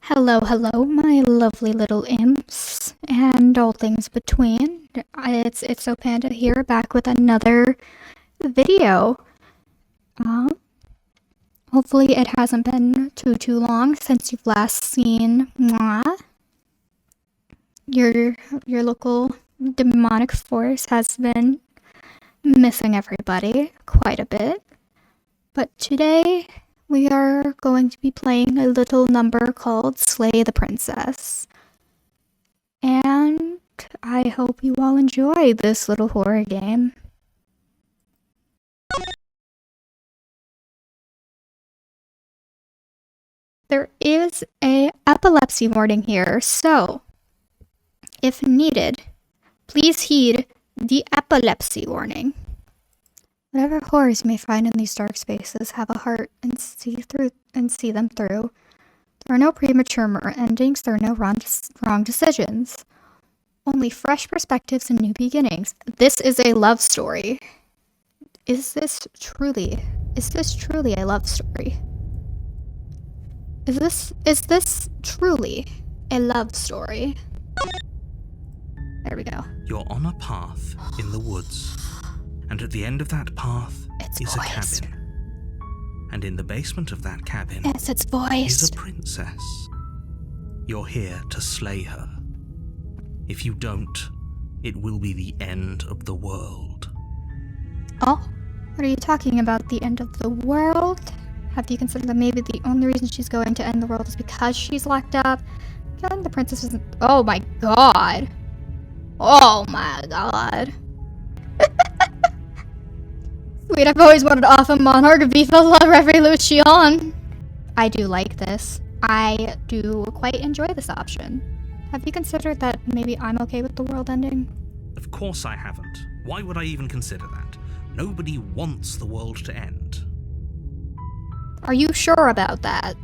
Hello, hello, my lovely little imps, and all things between. It's Itssopanda here, back with another video. Um, Hopefully it hasn't been too long since you've last seen your local demonic force has been missing everybody quite a bit. But today we are going to be playing a little number called Slay the Princess. And I hope you all enjoy this little horror game. There is an epilepsy warning here, so if needed, please heed the epilepsy warning. Whatever horrors you may find in these dark spaces, have a heart and see them through. There are no premature endings, there are no wrong decisions. Only fresh perspectives and new beginnings. This is a love story. Is this truly a love story? Is this truly a love story? There we go. You're on a path in the woods, and at the end of that path is a cabin. And in the basement of that cabin it's voiced. is a princess. You're here to slay her. If you don't, it will be the end of the world. Oh? What are you talking about? The end of the world? Have you considered that maybe the only reason she's going to end the world is because she's locked up? Killing the princess isn't— Oh my god. Oh my god. Sweet, I've always wanted to offer monarch of Viva la Revolution. I do like this. I do quite enjoy this option. Have you considered that maybe I'm okay with the world ending? Of course I haven't. Why would I even consider that? Nobody wants the world to end. Are you sure about that?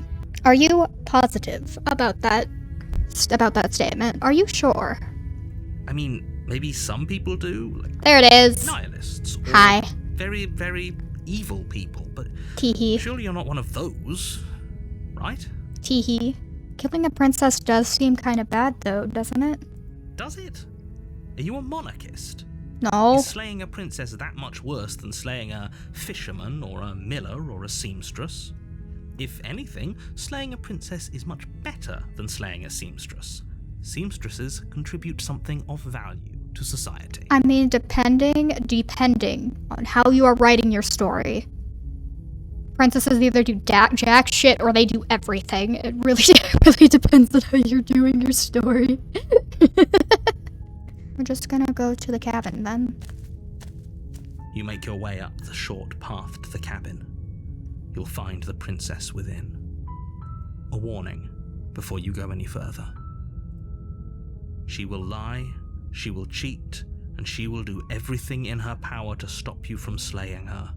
Are you positive about that statement? Are you sure? I mean, maybe some people do. Like there it is. Nihilists. Or Hi. Very, very evil people, but Teehee. surely you're not one of those, right? Teehee. Killing a princess does seem kind of bad, though, doesn't it? Does it? Are you a monarchist? No. Is slaying a princess that much worse than slaying a fisherman or a miller or a seamstress? If anything, slaying a princess is much better than slaying a seamstress. Seamstresses contribute something of value to society. I mean, depending on how you are writing your story. Princesses either do jack shit or they do everything. It really depends on how you're doing your story. We're just gonna go to the cabin then. You make your way up the short path to the cabin. You'll find the princess within. A warning before you go any further. She will lie, she will cheat, and she will do everything in her power to stop you from slaying her.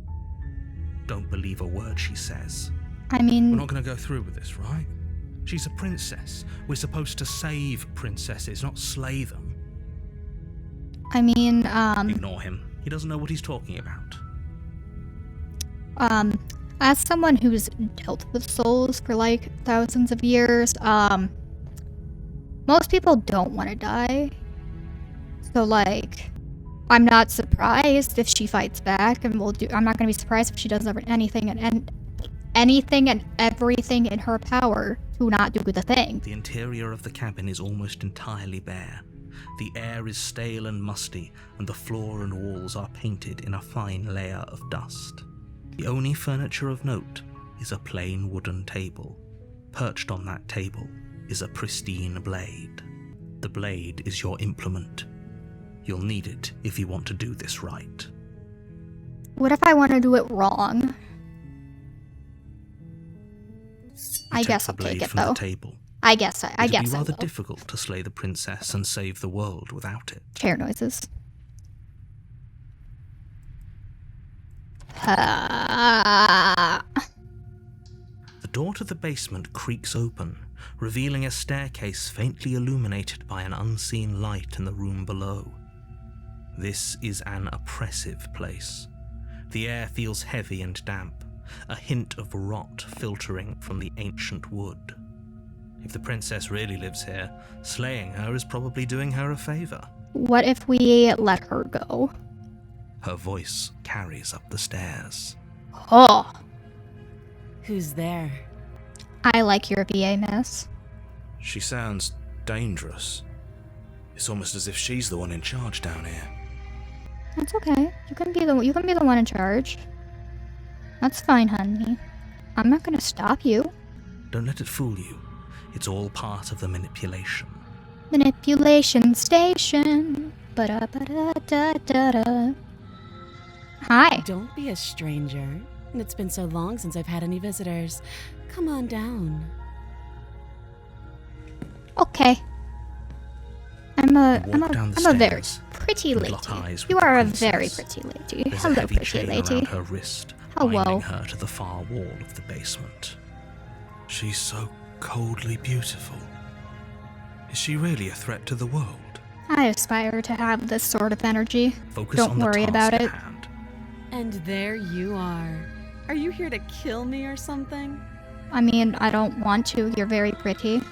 Don't believe a word she says. I mean— We're not going to go through with this, right? She's a princess. We're supposed to save princesses, not slay them. I mean, Ignore him. He doesn't know what he's talking about. as someone who's dealt with souls for like thousands of years, most people don't want to die. So like, I'm not surprised if she fights back, and I'm not going to be surprised if she does anything and everything in her power to not do the thing. The interior of the cabin is almost entirely bare. The air is stale and musty, and the floor and walls are painted in a fine layer of dust. The only furniture of note is a plain wooden table. Perched on that table is a pristine blade. The blade is your implement. You'll need it if you want to do this right. What if I want to do it wrong? I guess I'll take it though. The table. I guess I will. It'd be rather difficult to slay the princess and save the world without it. Chair noises. The door to the basement creaks open, revealing a staircase faintly illuminated by an unseen light in the room below. This is an oppressive place. The air feels heavy and damp, a hint of rot filtering from the ancient wood. If the princess really lives here, slaying her is probably doing her a favor. What if we let her go? Her voice carries up the stairs. Oh, Who's there? I like your VA, miss. She sounds dangerous. It's almost as if she's the one in charge down here. That's okay. You can be the one in charge. That's fine, honey. I'm not gonna stop you. Don't let it fool you. It's all part of the manipulation. Manipulation station. Ba-da-ba-da-da-da-da. Hi. Don't be a stranger. It's been so long since I've had any visitors. Come on down. Okay. I'm a very stairs pretty and lady. lock eyes with You the are a princess. very pretty lady. There's a Hello, heavy pretty chain lady. around her wrist, Hello. binding her to the far wall of the basement. She's so coldly beautiful. Is she really a threat to the world? I aspire to have this sort of energy. Focus Don't on the worry task about at it. hand. And there you are. Are you here to kill me or something? I mean, I don't want to. You're very pretty.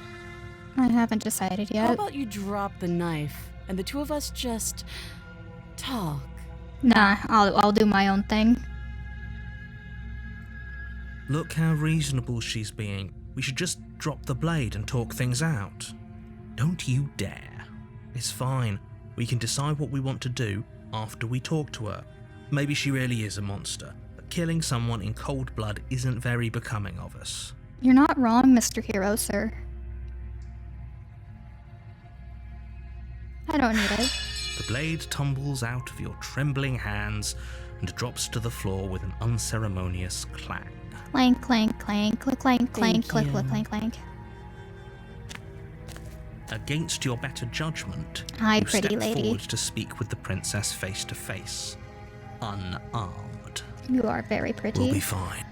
I haven't decided How yet. about you drop the knife and the two of us just talk? Nah, I'll do my own thing. Look how reasonable she's being. We should just drop the blade and talk things out. Don't you dare. It's fine. We can decide what we want to do after we talk to her. Maybe she really is a monster, but killing someone in cold blood isn't very becoming of us. You're not wrong, Mr. Hero, sir. I don't need it. The blade tumbles out of your trembling hands and drops to the floor with an unceremonious clang. Clank, clank, clank, click, clank, clank, Thank click, you. click, clank, clank. Against your better judgment, Hi, you pretty step lady. forward to speak with the princess face to face, unarmed. You are very We'll be pretty. fine.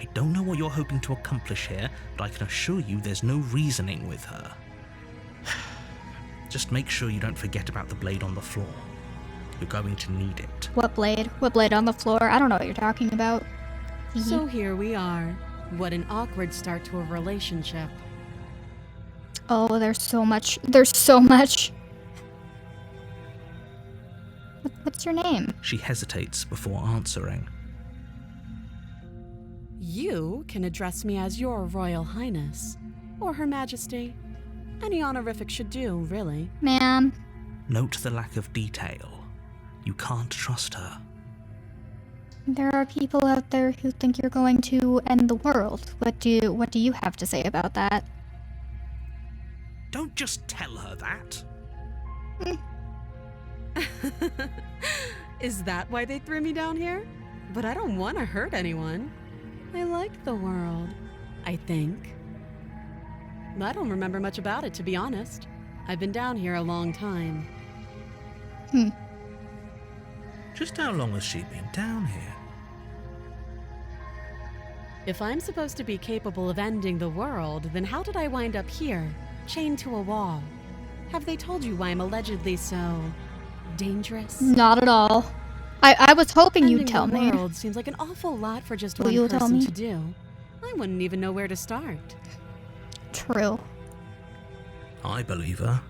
I don't know what you're hoping to accomplish here, but I can assure you there's no reasoning with her. Just make sure you don't forget about the blade on the floor. You're going to need it. What blade? What blade on the floor? I don't know what you're talking about. So here we are. What an awkward start to a relationship. Oh, there's so much. There's so much. What's your name? She hesitates before answering. You can address me as Your Royal Highness, or Her Majesty. Any honorific should do, really. Ma'am. Note the lack of detail. You can't trust her. There are people out there who think you're going to end the world. What do you have to say about that? Don't just tell her that. Is that why they threw me down here? But I don't want to hurt anyone. I like the world, I think. I don't remember much about it, to be honest. I've been down here a long time. Just how long has she been down here? If I'm supposed to be capable of ending the world, then how did I wind up here, chained to a wall? Have they told you why I'm allegedly so dangerous? Not at all. I was hoping Ending you'd tell the me. world seems like an awful lot for just Will one you tell person me? to do. I wouldn't even know where to start. True. I believe her.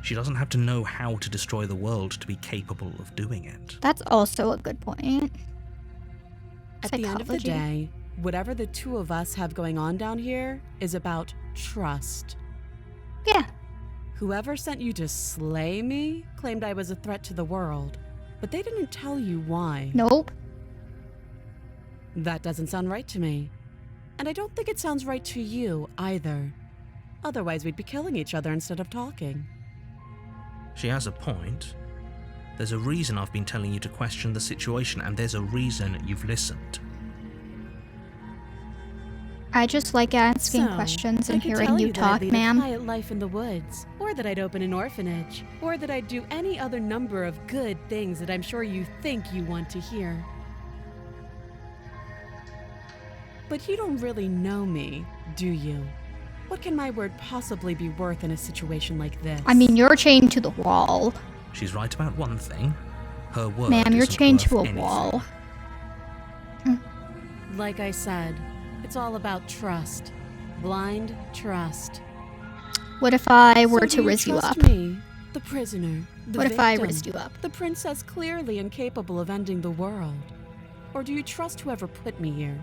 She doesn't have to know how to destroy the world to be capable of doing it. That's also a good point. At the end of the Psychology. day, whatever the two of us have going on down here is about trust. Yeah. Whoever sent you to slay me claimed I was a threat to the world, but they didn't tell you why. Nope. That doesn't sound right to me. And I don't think it sounds right to you either. Otherwise, we'd be killing each other instead of talking. She has a point. There's a reason I've been telling you to question the situation, and there's a reason you've listened. I just like asking So, questions I and could hearing tell you that I'd talk, lead a ma'am. quiet life in the woods, or that I'd open an orphanage, or that I'd do any other number of good things that I'm sure you think you want to hear. But you don't really know me, do you? What can my word possibly be worth in a situation like this? I mean, you're chained to the wall. She's right about one thing. Her word Ma'am, you're isn't chained worth to a anything. wall. Like I said, It's all about trust. Blind trust. What if I were So to do riz you trust up? me, the prisoner, the What if I victim, rizzed you up? the princess clearly incapable of ending the world? Or do you trust whoever put me here?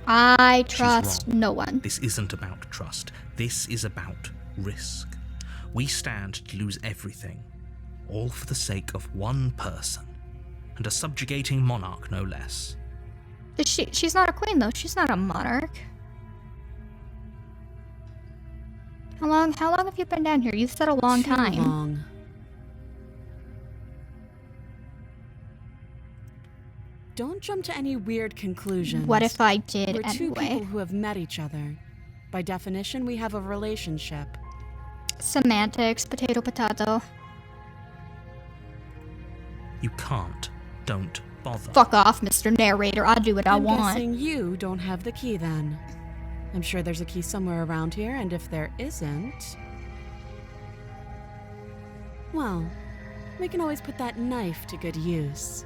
I She's trust wrong. no one. This isn't about trust. This is about risk. We stand to lose everything, all for the sake of one person, and a subjugating monarch no less. She's not a queen though. She's not a monarch. How long have you been down here? You've said a long Too time. long. Don't jump to any weird conclusions. What if I did We're two anyway? people who have met each other. By definition, we have a relationship. Semantics, potato, potato. You can't. Don't bother. Fuck off, Mr. Narrator. I'll do what I I'm want. guessing you don't have the key then. I'm sure there's a key somewhere around here, and if there isn't... well, we can always put that knife to good use.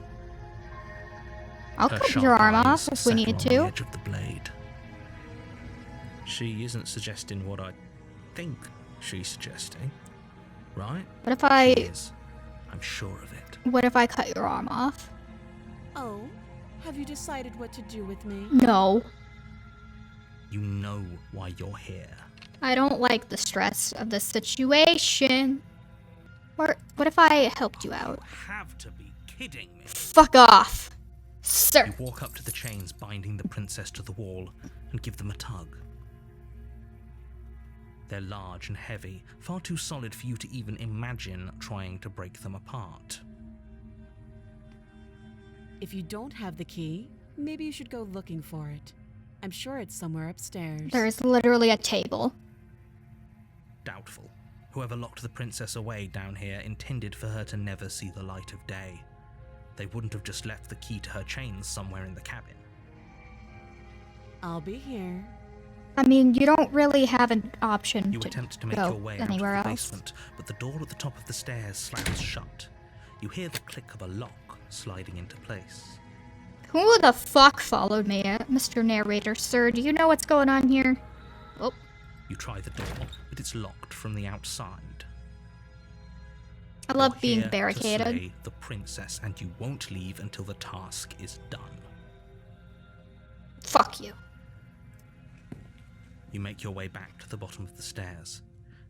I'll Her cut sharp your arm eyes off if we settle need on the to. edge of the blade. She isn't suggesting what I think she's suggesting, right? What if She I is. I'm sure of it. cut your arm off? Oh, have you decided what to do with me? No. You know why you're here. I don't like the stress of the situation. Or what if I helped you out? You have to be kidding me. Fuck off, sir. You walk up to the chains binding the princess to the wall and give them a tug. They're large and heavy, far too solid for you to even imagine trying to break them apart. If you don't have the key, maybe you should go looking for it. I'm sure it's somewhere upstairs. There's literally a table. Doubtful. Whoever locked the princess away down here intended for her to never see the light of day. They wouldn't have just left the key to her chains somewhere in the cabin. I'll be here. I mean, you don't really have an option You to attempt to make go your way out of the anywhere else. basement, but the door at the top of the stairs slams shut. You hear the click of a lock sliding into place. Who the fuck followed me, Mr. Narrator, sir? Do you know what's going on here? Oh, You try the door, but it's locked from the outside. I love You're being here to barricaded. slay the princess, and you won't leave until the task is done. Fuck you. You make your way back to the bottom of the stairs.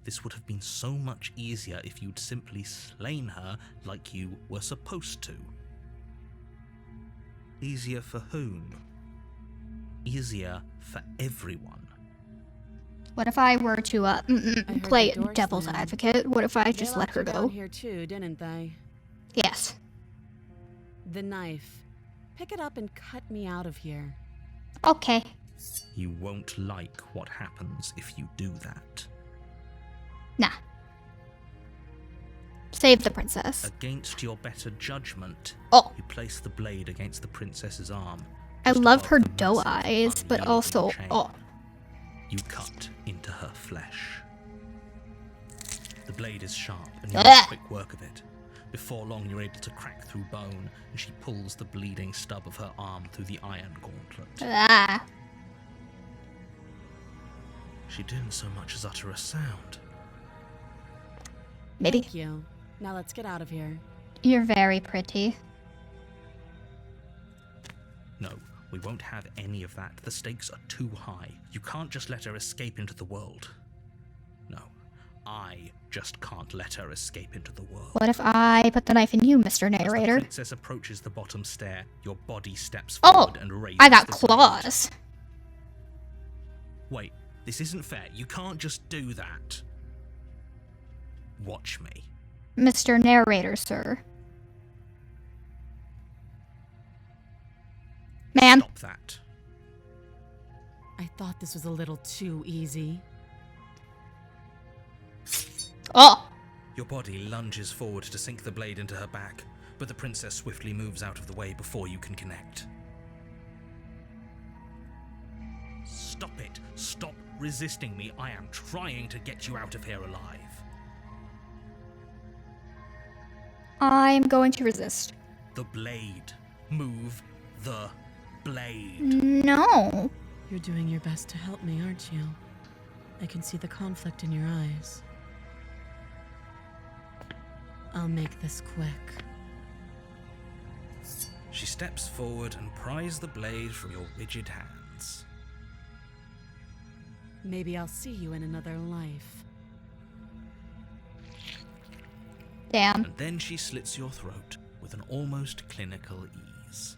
This would have been so much easier if you'd simply slain her like you were supposed to. Easier for whom? Easier for everyone. What if I were to heard play the door devil's slam. advocate? What if I They just let locked her you down go? here too, didn't they? Yes. The knife. Pick it up and cut me out of here. Okay. You won't like what happens if you do that. Nah. Save the princess. Against your better judgment, Oh, you place the blade against the princess's arm. I just love above her the doe massive, eyes, but unyielding also, chain. oh, You cut into her flesh. The blade is sharp, and you Ugh. make quick work of it. Before long, you're able to crack through bone, and she pulls the bleeding stub of her arm through the iron gauntlet. ah. She didn't so much as utter a sound. Maybe. Thank you. Now let's get out of here. You're very pretty. No, we won't have any of that. The stakes are too high. You can't just let her escape into the world. No, I just can't let her escape into the world. What if I put the knife in you, Mr. As the Narrator? princess approaches the bottom stair, your body steps Oh, forward and raises I got the blade. claws. Wait, this isn't fair. You can't just do that. Watch me. Mr. Narrator, sir. Ma'am. Stop that. I thought this was a little too easy. Oh, Your body lunges forward to sink the blade into her back, but the princess swiftly moves out of the way before you can connect. Stop it. Stop resisting me. I am trying to get you out of here alive. I'm going to resist. The blade. Move the blade. No. You're doing your best to help me, aren't you? I can see the conflict in your eyes. I'll make this quick. She steps forward and pries the blade from your rigid hands. Maybe I'll see you in another life. Damn. And then she slits your throat with an almost clinical ease.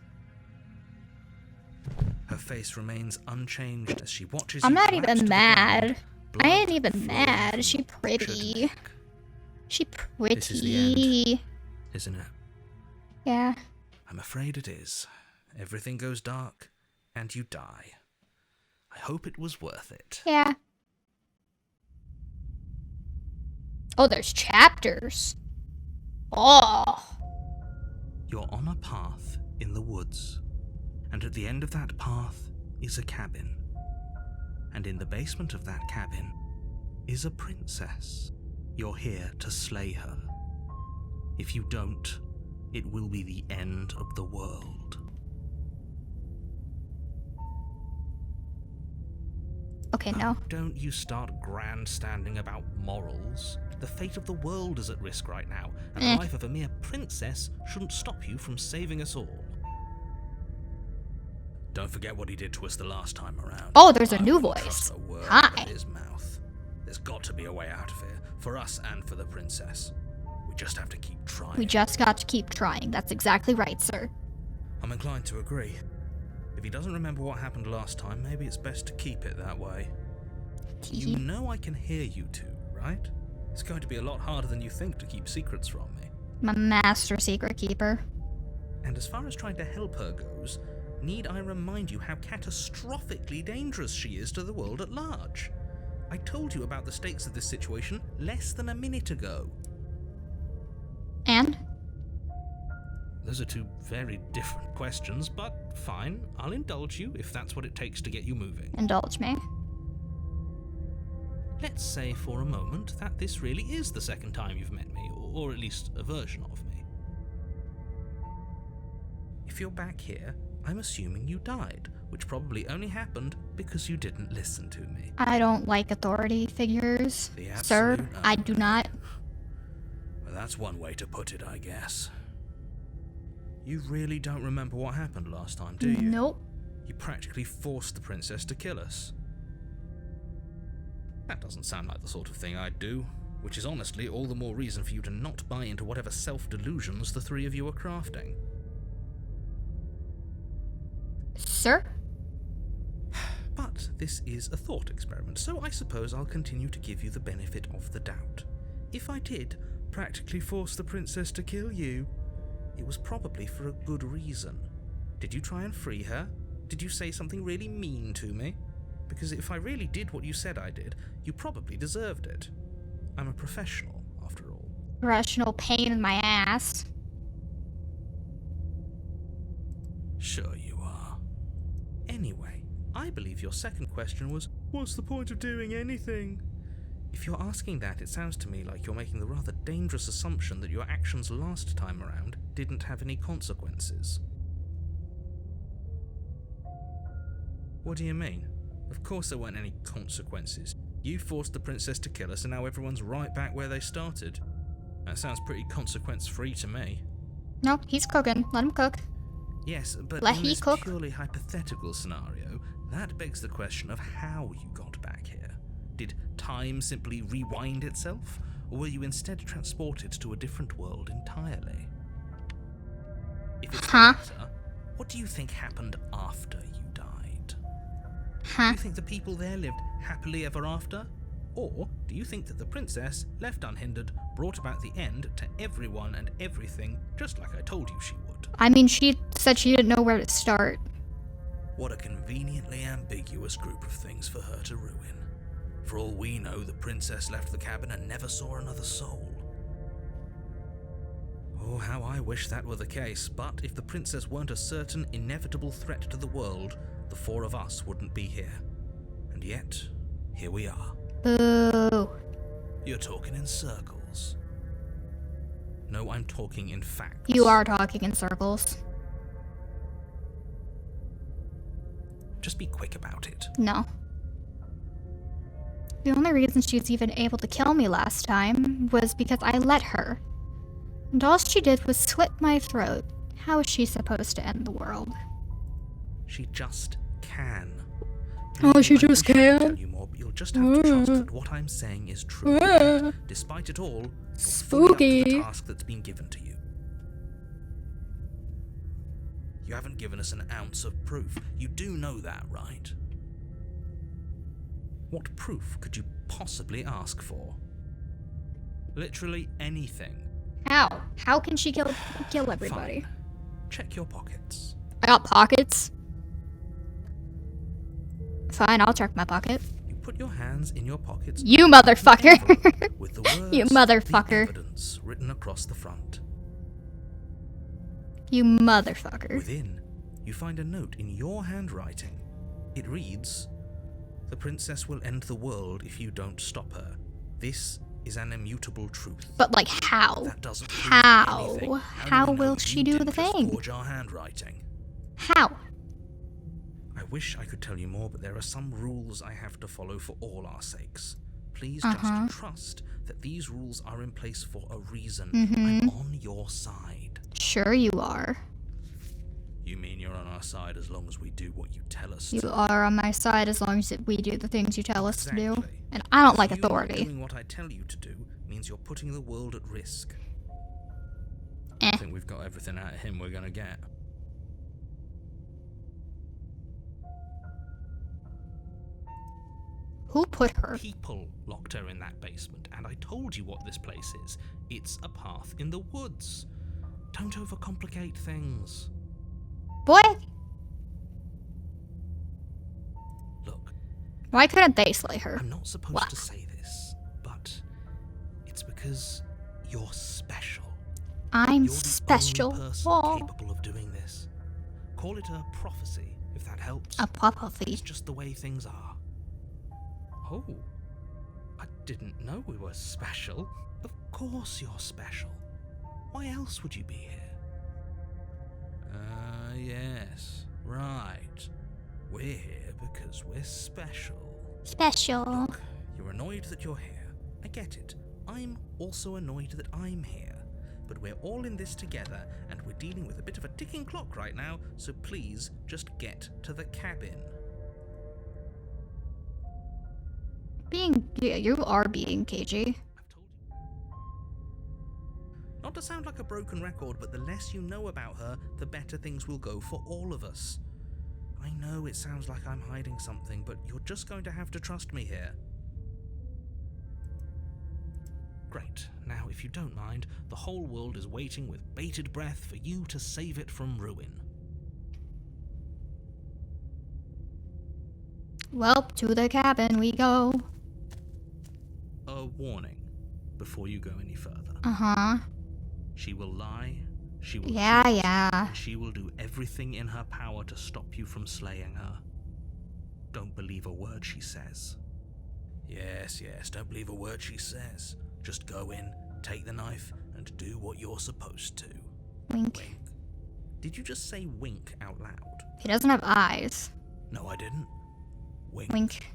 Her face remains unchanged as she watches I'm you not collapse to even the mad. ground, I blood ain't even flowing mad. from She your punctured pretty. neck. She This is the pretty. end. Isn't it? Yeah. I'm afraid it is. Everything goes dark, and you die. I hope it was worth it. Yeah. Oh, there's chapters. Oh. You're on a path in the woods, and at the end of that path is a cabin. And in the basement of that cabin is a princess. You're here to slay her. If you don't, it will be the end of the world. Okay, no. Don't you start grandstanding about morals. The fate of the world is at risk right now, and the life of a mere princess shouldn't stop you from saving us all. Don't forget what he did to us the last time around. Oh, there's a I new wouldn't voice. trust a word Hi. out of his mouth. There's got to be a way out of here, for us and for the princess. We just have to keep trying. We just got to keep trying. That's exactly right, sir. I'm inclined to agree. If he doesn't remember what happened last time, maybe it's best to keep it that way. You know I can hear you two, right? It's going to be a lot harder than you think to keep secrets from me. I'm a master secret keeper. And as far as trying to help her goes, need I remind you how catastrophically dangerous she is to the world at large? I told you about the stakes of this situation less than a minute ago. And? Those are two very different questions, but fine, I'll indulge you if that's what it takes to get you moving. Indulge me. Let's say for a moment that this really is the second time you've met me, or at least a version of me. If you're back here, I'm assuming you died, which probably only happened because you didn't listen to me. I don't like authority figures. The Sir, absolute I do not. Well, that's one way to put it, I guess. You really don't remember what happened last time, do you? Nope. You practically forced the princess to kill us. That doesn't sound like the sort of thing I'd do, which is honestly all the more reason for you to not buy into whatever self-delusions the three of you are crafting. Sir? But this is a thought experiment, so I suppose I'll continue to give you the benefit of the doubt. If I did practically force the princess to kill you, it was probably for a good reason. Did you try and free her? Did you say something really mean to me? Because if I really did what you said I did, you probably deserved it. I'm a professional, after all. Rational pain in my ass. Sure you are. Anyway, I believe your second question was, what's the point of doing anything? If you're asking that, it sounds to me like you're making the rather dangerous assumption that your actions last time around didn't have any consequences. What do you mean? Of course there weren't any consequences. You forced the princess to kill us and now everyone's right back where they started. That sounds pretty consequence-free to me. No, he's cooking. Let him cook. Yes, but Let in he this cook. purely hypothetical scenario, that begs the question of how you got back here. Did time simply rewind itself, or were you instead transported to a different world entirely? If it's the latter, what do you think happened after you died? Do you think the people there lived happily ever after? Or do you think that the princess, left unhindered, brought about the end to everyone and everything, just like I told you she would? I mean, she said she didn't know where to start. What a conveniently ambiguous group of things for her to ruin. For all we know, the princess left the cabin and never saw another soul. Oh, how I wish that were the case, but if the princess weren't a certain, inevitable threat to the world, the four of us wouldn't be here. And yet, here we are. Boo. You're talking in circles. No, I'm talking in facts. You are talking in circles. Just be quick about it. No. The only reason she's even able to kill me last time was because I let her. And all she did was slit my throat. How is she supposed to end the world? She just can. Oh, she I just wish I could can? tell you more, but you'll just have to trust that what I'm saying is true. Despite it all, you're fully up to Spooky. the task that's been given to you. You haven't given us an ounce of proof. You do know that, right? What proof could you possibly ask for? Literally anything. How? How can she kill everybody? Fine. Check your pockets. I got pockets. Fine, I'll check my pocket. You put your hands in your pockets. You motherfucker! With the words, You motherfucker. The evidence written across the front. You motherfucker. Within, you find a note in your handwriting. It reads, "The princess will end the world if you don't stop her. This is an immutable truth." But like how? That doesn't prove How? anything. How do we know will she you do didn't the just thing? Forge our handwriting. How? I wish I could tell you more, but there are some rules I have to follow for all our sakes. Please just trust that these rules are in place for a reason. I'm on your side. Sure you are. You mean you're on our side as long as we do what you tell us You to? are on my side as long as we do the things you tell us to do. Exactly. And I don't like You not authority. doing what I tell you to do means you're putting the world at risk. Eh. I think we've got everything out of him we're gonna get. Who put her? People locked her in that basement, and I told you what this place is. It's a path in the woods. Don't overcomplicate things. Boy, Look, why couldn't they slay her? I'm not supposed What? to say this, but it's because you're special. I'm You're the special. only person Oh, capable of doing this. Call it a prophecy, if that helps. a prophecy. It's just the way things are. Oh, I didn't know we were special. Of course you're special. Why else would you be here? Yes, right. We're here because we're special. Special. Look, you're annoyed that you're here. I get it. I'm also annoyed that I'm here. But we're all in this together, and we're dealing with a bit of a ticking clock right now, so please just get to the cabin. Yeah, you are being cagey. I've told you. Not to sound like a broken record, but the less you know about her, the better things will go for all of us. I know it sounds like I'm hiding something, but you're just going to have to trust me here. Great. Now, if you don't mind, the whole world is waiting with bated breath for you to save it from ruin. Well, to the cabin we go. A warning before you go any further. Uh-huh. She will lie, she will Yeah, cheat, yeah. and she will do everything in her power to stop you from slaying her. Don't believe a word she says. Yes, don't believe a word she says. Just go in, take the knife, and do what you're supposed to. Wink. Wink. Did you just say wink out loud? He doesn't have eyes. No, I didn't. Wink. Wink.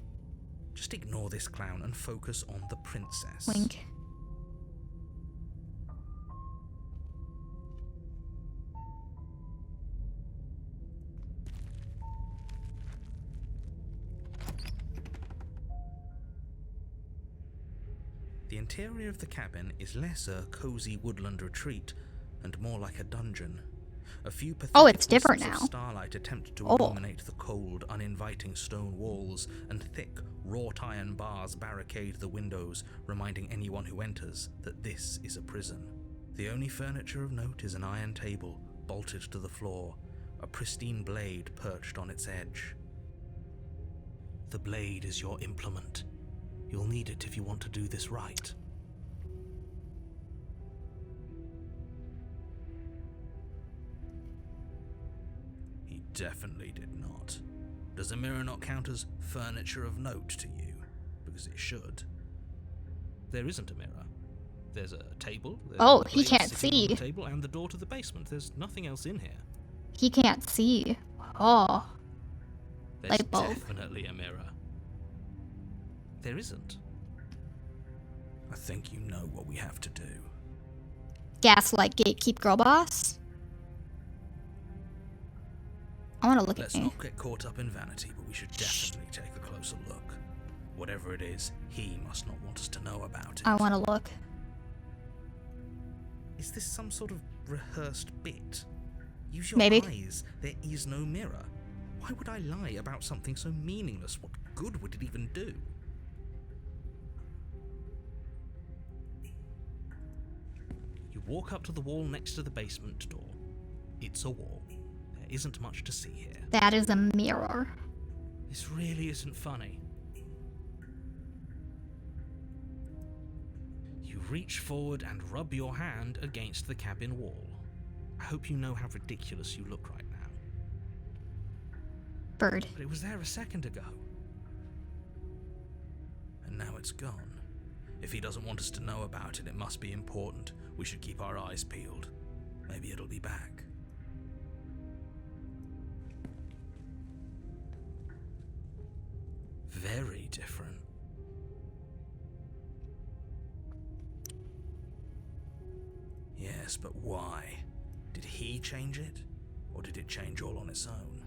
Just ignore this clown and focus on the princess. Wink. The interior of the cabin is less a cozy woodland retreat and more like a dungeon. A few pathetic it's different wisps now. of starlight attempt to Oh. illuminate the cold, uninviting stone walls, and thick, wrought iron bars barricade the windows, reminding anyone who enters that this is a prison. The only furniture of note is an iron table, bolted to the floor, a pristine blade perched on its edge. The blade is your implement. You'll need it if you want to do this right. He definitely did not. Does a mirror not count as furniture of note to you? Because it should. There isn't a mirror. There's a table. There's Oh, a he blade can't sitting on the see. table and the door to the basement. There's nothing else in here. He can't see. Oh. There's Light bulb. definitely a mirror. There isn't. I think you know what we have to do. Gaslight gatekeep girl boss. I want to look Let's at me. not get caught up in vanity, but we should definitely take a closer look. Whatever it is, he must not want us to know about it. I want to look. Is this some sort of rehearsed bit? Use your Maybe. eyes. There is no mirror. Why would I lie about something so meaningless? What good would it even do? You walk up to the wall next to the basement door. It's a wall. There isn't much to see here. That is a mirror. This really isn't funny. You reach forward and rub your hand against the cabin wall. I hope you know how ridiculous you look right now. Bird. But it was there a second ago. And now it's gone. If he doesn't want us to know about it, it must be important. We should keep our eyes peeled. Maybe it'll be back. Very different. Yes, but why? Did he change it? Or did it change all on its own?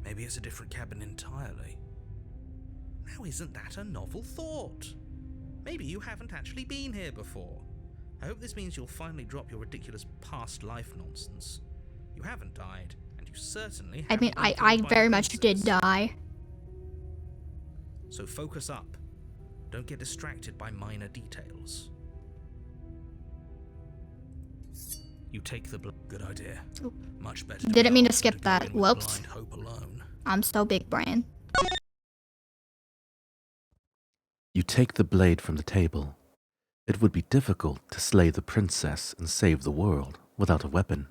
Maybe it's a different cabin entirely. Now isn't that a novel thought? Maybe you haven't actually been here before. I hope this means you'll finally drop your ridiculous past life nonsense. You haven't died, and you certainly haven't I mean, been I killed by very the much did princess. die. So focus up. Don't get distracted by minor details. You take the good idea. Oop. Much better. Didn't mean to be skip armed that. than to go in with Whoops. blind hope alone. I'm so big brain. You take the blade from the table. It would be difficult to slay the princess and save the world without a weapon.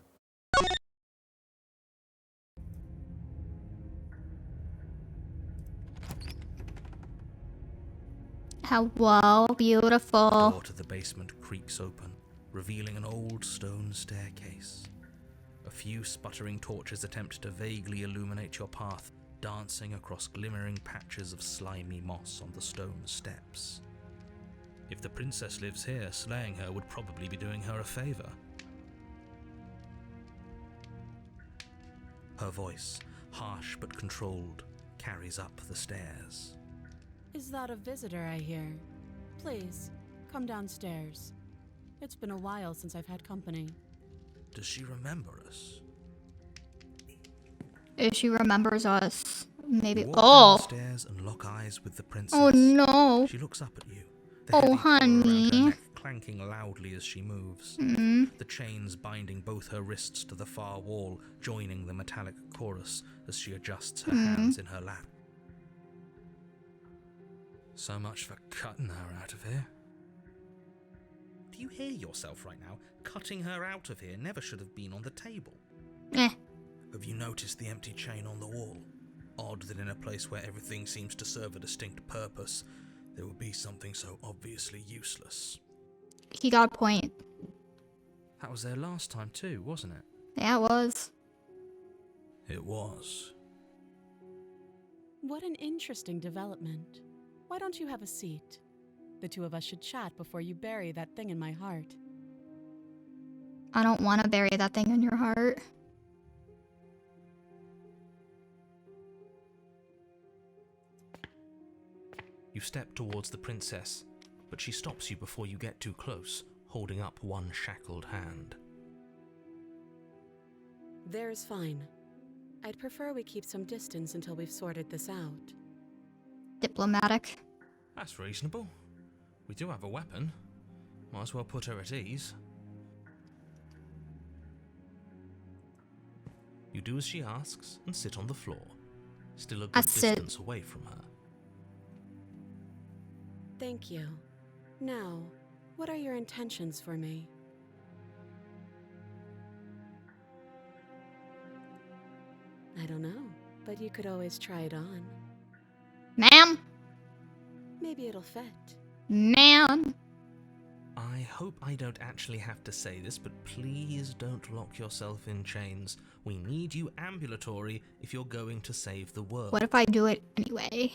Hello, The beautiful. door to the basement creaks open, revealing an old stone staircase. A few sputtering torches attempt to vaguely illuminate your path, dancing across glimmering patches of slimy moss on the stone steps. If the princess lives here, slaying her would probably be doing her a favor. Her voice, harsh but controlled, carries up the stairs. Is that a visitor I hear? Please, come downstairs. It's been a while since I've had company. Does she remember us? If she remembers us, maybe. You walk Oh, downstairs and lock eyes with the princess. oh no. She looks up at you. Oh, heavy collar around her honey. neck clanking loudly as she moves. The chains binding both her wrists to the far wall, joining the metallic chorus as she adjusts her hands in her lap. So much for cutting her out of here. Do you hear yourself right now? Cutting her out of here never should have been on the table. Eh. Have you noticed the empty chain on the wall? Odd that in a place where everything seems to serve a distinct purpose, there would be something so obviously useless. He got a point. That was there last time too, wasn't it? Yeah, it was. It was. What an interesting development. Why don't you have a seat? The two of us should chat before you bury that thing in my heart. I don't want to bury that thing in your heart. You step towards the princess, but she stops you before you get too close, holding up one shackled hand. There's fine. I'd prefer we keep some distance until we've sorted this out. Diplomatic. That's reasonable. We do have a weapon. Might as well put her at ease. You do as she asks and sit on the floor, still a I good sit. distance away from her. Thank you. Now, what are your intentions for me? I don't know, but you could always try it on. Ma'am? Maybe it'll fit. Ma'am? I hope I don't actually have to say this, but please don't lock yourself in chains. We need you ambulatory if you're going to save the world. What if I do it anyway?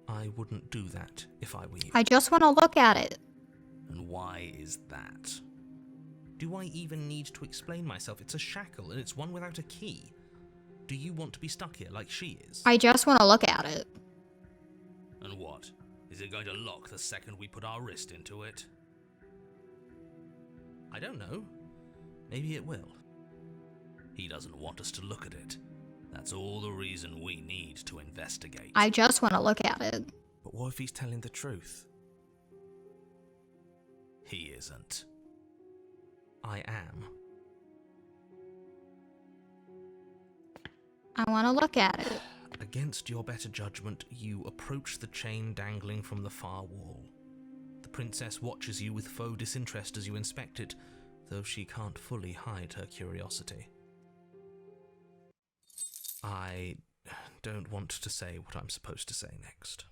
I wouldn't do that if I were you. I just want to look at it. And why is that? Do I even need to explain myself? It's a shackle, and it's one without a key. Do you want to be stuck here like she is? I just want to look at it. And what? Is it going to lock the second we put our wrist into it? I don't know. Maybe it will. He doesn't want us to look at it. That's all the reason we need to investigate. I just want to look at it. But what if he's telling the truth? He isn't. I am. I want to look at it. Against your better judgment, you approach the chain dangling from the far wall. The princess watches you with faux disinterest as you inspect it, though she can't fully hide her curiosity. I don't want to say what I'm supposed to say next.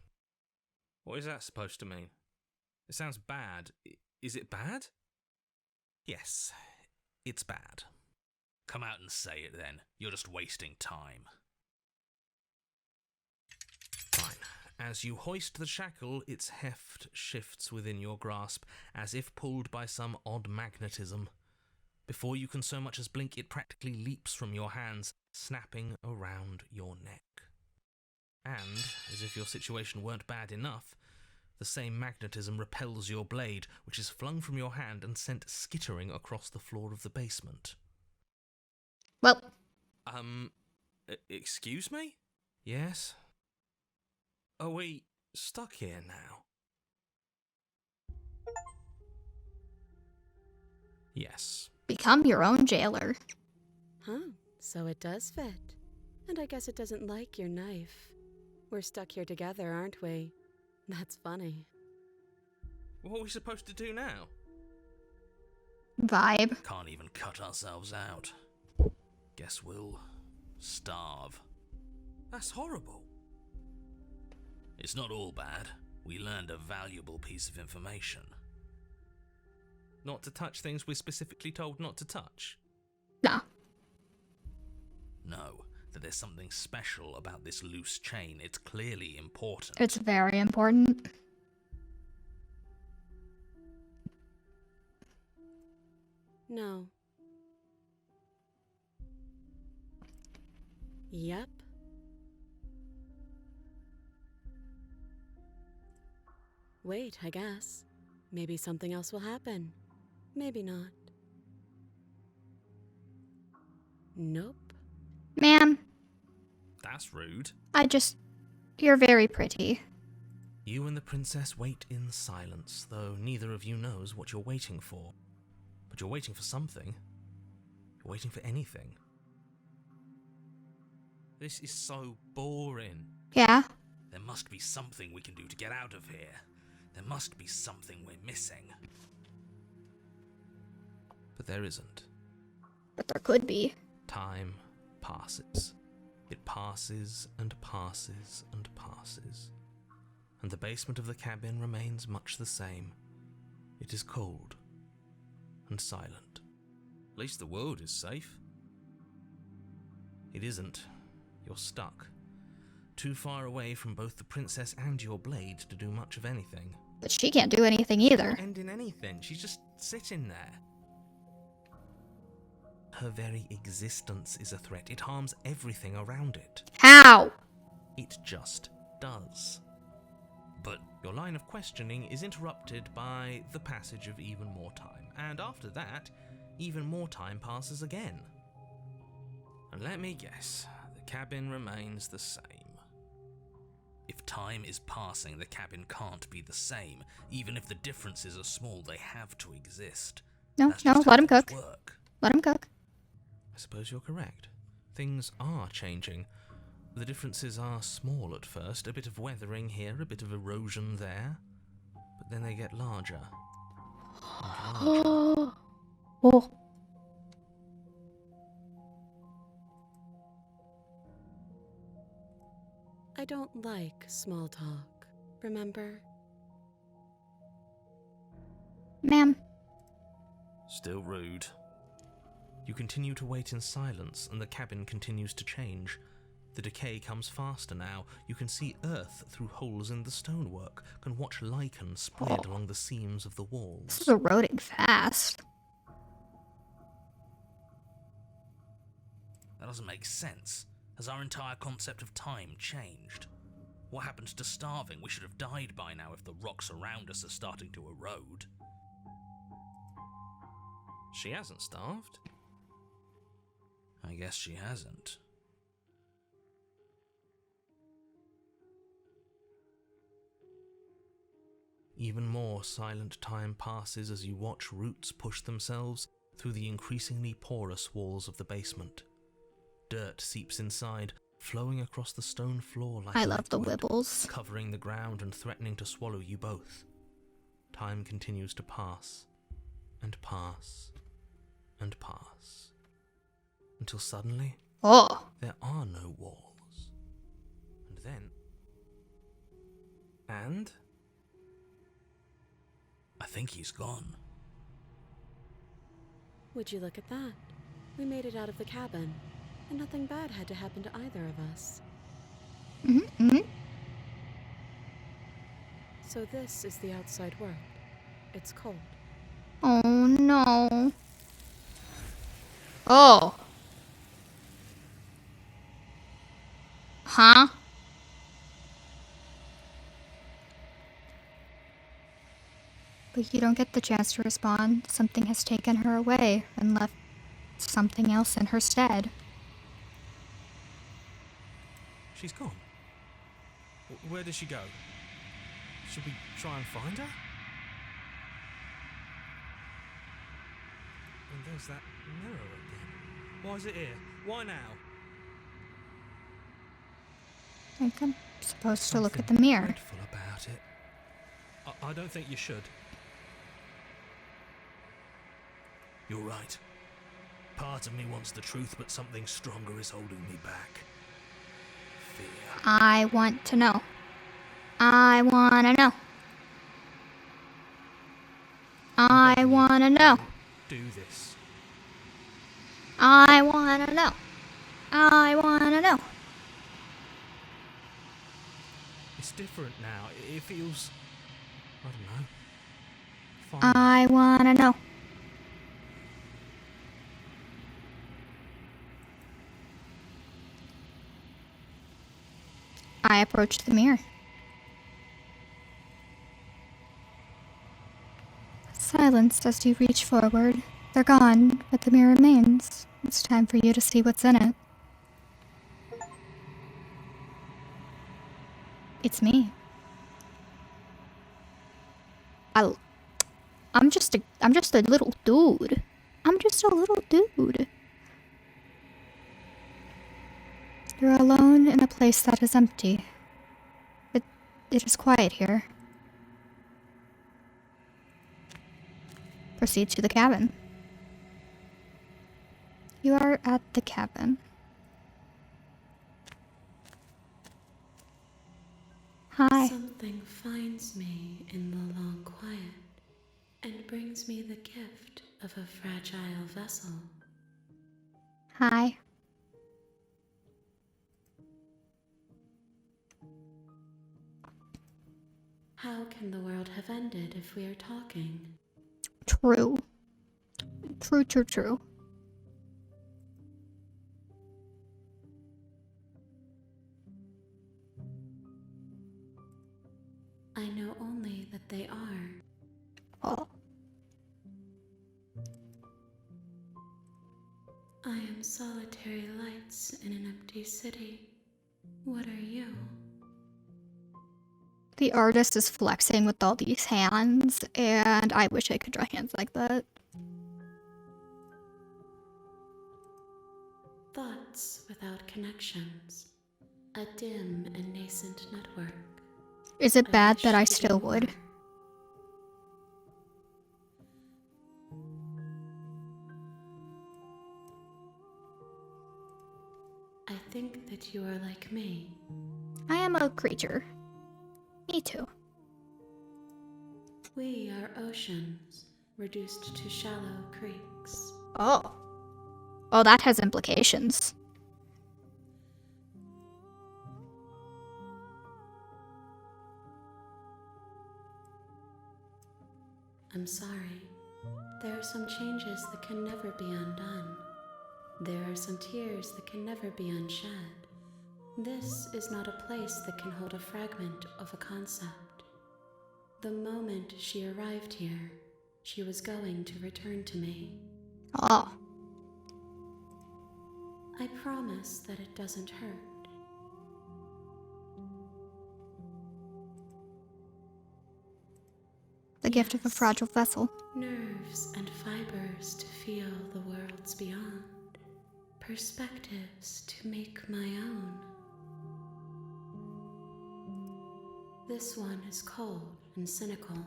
What is that supposed to mean? It sounds bad. Is it bad? Yes, it's bad. Come out and say it then. You're just wasting time. Fine. As you hoist the shackle, its heft shifts within your grasp, as if pulled by some odd magnetism. Before you can so much as blink, it practically leaps from your hands, snapping around your neck. And, as if your situation weren't bad enough, the same magnetism repels your blade, which is flung from your hand and sent skittering across the floor of the basement. Well, Excuse me? Yes? Are we stuck here now? Yes. become your own jailer. Huh, so it does fit. And I guess it doesn't like your knife. We're stuck here together, aren't we? That's funny. What are we supposed to do now? Vibe. Can't even cut ourselves out. Guess we'll starve. That's horrible. It's not all bad. We learned a valuable piece of information. Not to touch things we're specifically told not to touch? No. No, that there's something special about this loose chain. It's clearly important. It's very important. No. Yep. Wait, I guess. Maybe something else will happen. Maybe not. Nope. Ma'am, That's rude. you're very pretty. You and the princess wait in silence, though neither of you knows what you're waiting for. But you're waiting for something. You're waiting for anything. This is so boring. Yeah? There must be something we can do to get out of here. There must be something we're missing. But there isn't. But there could be. Time passes. It passes and passes and passes. And the basement of the cabin remains much the same. It is cold and silent. At least the world is safe. It isn't. You're stuck. Too far away from both the princess and your blade to do much of anything. But she can't do anything either. Not ending anything. She's just sitting there. Her very existence is a threat. It harms everything around it. How? It just does. But your line of questioning is interrupted by the passage of even more time. And after that, even more time passes again. And let me guess, the cabin remains the same. If time is passing, the cabin can't be the same. Even if the differences are small, they have to exist. No, That's no, just let how him things cook. work. Let him cook. I suppose you're correct. Things are changing. The differences are small at first, a bit of weathering here, a bit of erosion there, but then they get larger and larger. Oh. I don't like small talk, remember? Ma'am. Still rude. You continue to wait in silence, and the cabin continues to change. The decay comes faster now. You can see earth through holes in the stonework, can watch lichen spread along the seams of the walls. This is eroding fast. That doesn't make sense. Has our entire concept of time changed? What happens to starving? We should have died by now if the rocks around us are starting to erode. She hasn't starved. I guess she hasn't. Even more silent time passes as you watch roots push themselves through the increasingly porous walls of the basement. Dirt seeps inside, flowing across the stone floor like I love the liquid, wibbles. covering the ground and threatening to swallow you both. Time continues to pass, and pass, and pass, until suddenly Oh. there are no walls. And then... And... I think he's gone. Would you look at that? We made it out of the cabin, and nothing bad had to happen to either of us. So this is the outside world. It's cold. Oh no. Oh. Huh? But you don't get the chance to respond. Something has taken her away and left something else in her stead. She's gone. Where did she go? Should we try and find her? And there's that mirror again. Why is it here? Why now? I think I'm supposed to look at the mirror. Dreadful about it. I don't think you should. You're right. Part of me wants the truth, but something stronger is holding me back. Fear. I want to know. I want to know. I want to know. Do this. I want to know. I want to know. It's different now. It feels... I don't know. Fine. I want to know. I approach the mirror. Silenced as you reach forward. They're gone, but the mirror remains. It's time for you to see what's in it. It's me. I'm just a little dude. I'm just a little dude. You're alone in a place that is empty. It is quiet here. Proceed to the cabin. You are at the cabin. Hi. Something finds me in the long quiet and brings me the gift of a fragile vessel. Hi. How can the world have ended if we are talking? True. True. I know only that they are. Oh. I am solitary lights in an empty city. What are you? The artist is flexing with all these hands, and I wish I could draw hands like that. Thoughts without connections. A dim and nascent network. Is it bad wish that I to be still more. would? I think that you are like me. I am a creature. Me too. We are oceans, reduced to shallow creeks. Oh. Oh, that has implications. I'm sorry. There are some changes that can never be undone. There are some tears that can never be unshed. This is not a place that can hold a fragment of a concept. The moment she arrived here, she was going to return to me. Oh. I promise that it doesn't hurt. The gift of a Yes. fragile vessel. Nerves and fibers to feel the worlds beyond. Perspectives to make my own. This one is cold and cynical.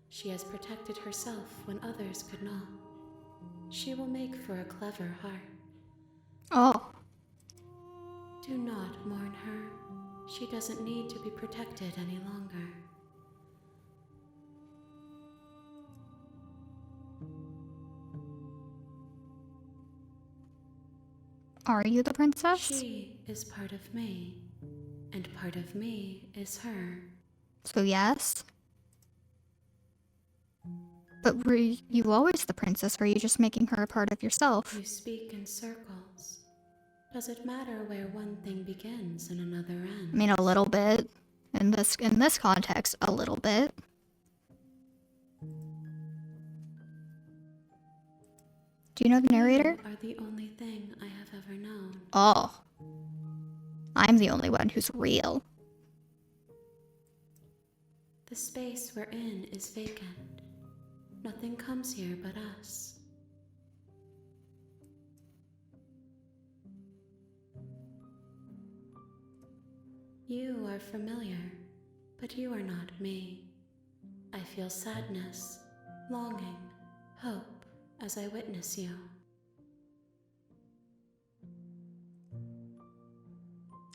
She has protected herself when others could not. She will make for a clever heart. Oh. Do not mourn her. She doesn't need to be protected any longer. Are you the princess? She is part of me, and part of me is her. So yes. But were you always the princess, or are you just making her a part of yourself? You speak in circles. Does it matter where one thing begins and another ends? I mean, a little bit. In this context, a little bit. Do you know the narrator? You are the only thing I have ever known. Oh. I'm the only one who's real. The space we're in is vacant. Nothing comes here but us. You are familiar, but you are not me. I feel sadness, longing, hope as I witness you.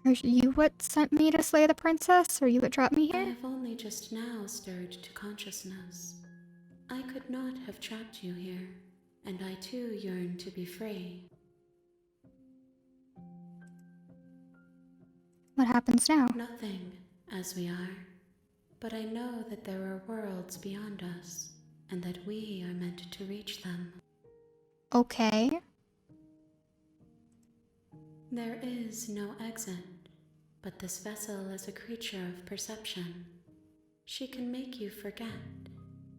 Are you what sent me to slay the princess? Or you what dropped me I here? have only just now stirred to consciousness. I could not have trapped you here, and I too yearn to be free. What happens now? Nothing, as we are, but I know that there are worlds beyond us, and that we are meant to reach them. Okay. There is no exit, but this vessel is a creature of perception. She can make you forget,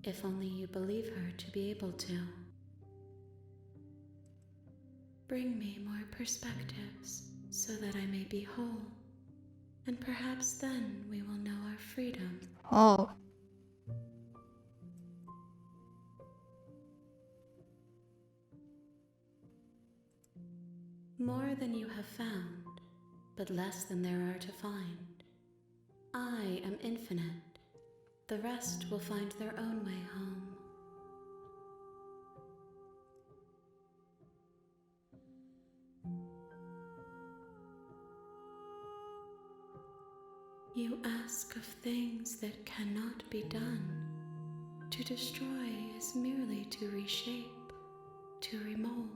if only you believe her to be able to. Bring me more perspectives, so that I may be whole, and perhaps then we will know our freedom. Oh. More than you have found, but less than there are to find. I am infinite. The rest will find their own way home. You ask of things that cannot be done. To destroy is merely to reshape, to remold.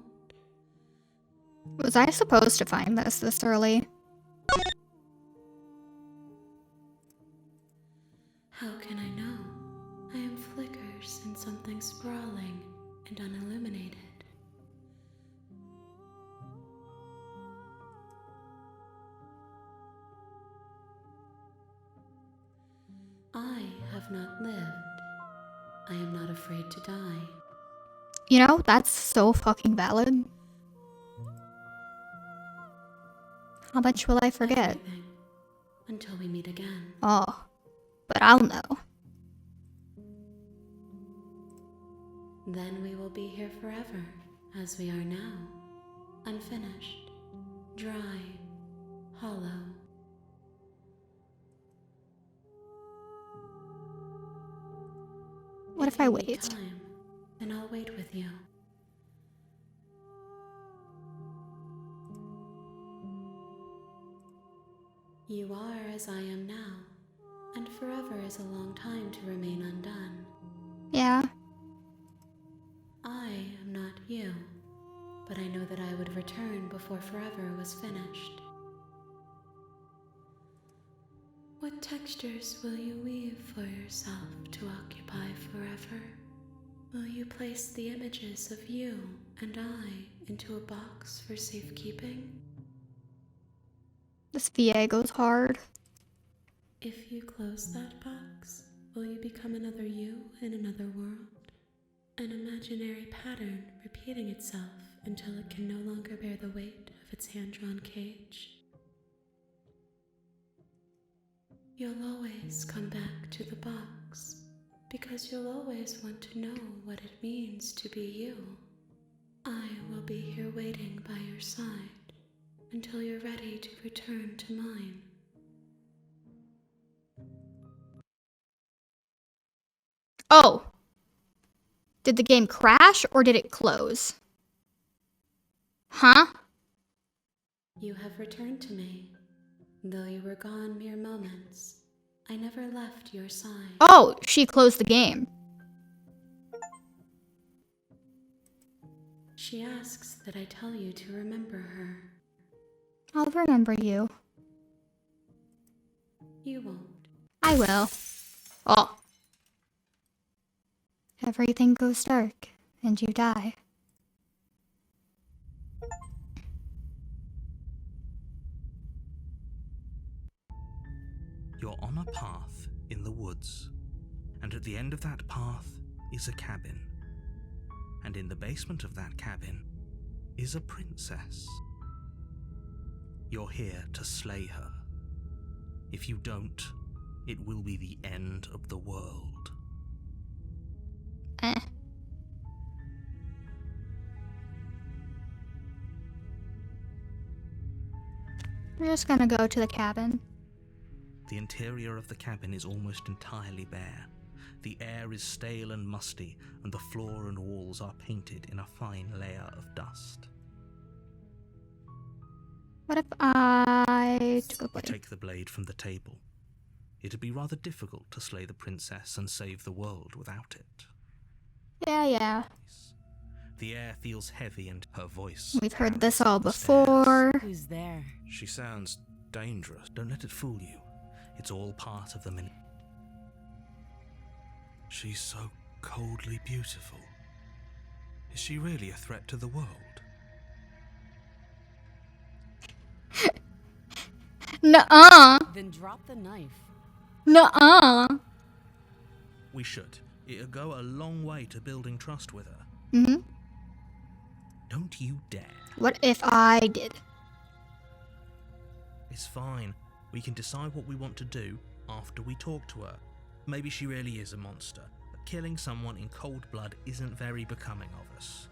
Was I supposed to find this early? How can I know? I am flickers in something sprawling and unilluminated. I have not lived. I am not afraid to die. You know, that's so fucking valid. How much will I forget? Everything. Until we meet again. Oh. But I'll know. Then we will be here forever, as we are now. Unfinished, dry, hollow. What if I you need wait? Time, then I'll wait with you. You are as I am now, and forever is a long time to remain undone. Yeah. but I know that I would return before forever was finished. What textures will you weave for yourself to occupy forever? Will you place the images of you and I into a box for safekeeping? This VA goes hard. If you close that box, will you become another you in another world? An imaginary pattern repeating itself until it can no longer bear the weight of its hand-drawn cage? You'll always come back to the box, because you'll always want to know what it means to be you. I will be here waiting by your side until you're ready to return to mine. Oh! Did the game crash or did it close? Huh? You have returned to me. Though you were gone mere moments, I never left your side. Oh, she closed the game. She asks that I tell you to remember her. I'll remember you. You won't. I will. Oh. Everything goes dark, and you die. You're on a path in the woods, and at the end of that path is a cabin. And in the basement of that cabin is a princess. You're here to slay her. If you don't, it will be the end of the world. Eh. We're just gonna go to the cabin. The interior of the cabin is almost entirely bare. The air is stale and musty, and the floor and walls are painted in a fine layer of dust. What if I took a You blade? take the blade from the table. It'd be rather difficult to slay the princess and save the world without it. Yeah. The air feels heavy and her voice. We've heard pounds this all up the stairs. before. Who's there? She sounds dangerous. Don't let it fool you. It's all part of the minute. She's so coldly beautiful. Is she really a threat to the world? Nuh-uh. Then drop the knife. Nuh-uh. We should. It'll go a long way to building trust with her. Mm-hmm. Don't you dare. What if I did? It's fine. We can decide what we want to do after we talk to her. Maybe she really is a monster, but killing someone in cold blood isn't very becoming of us.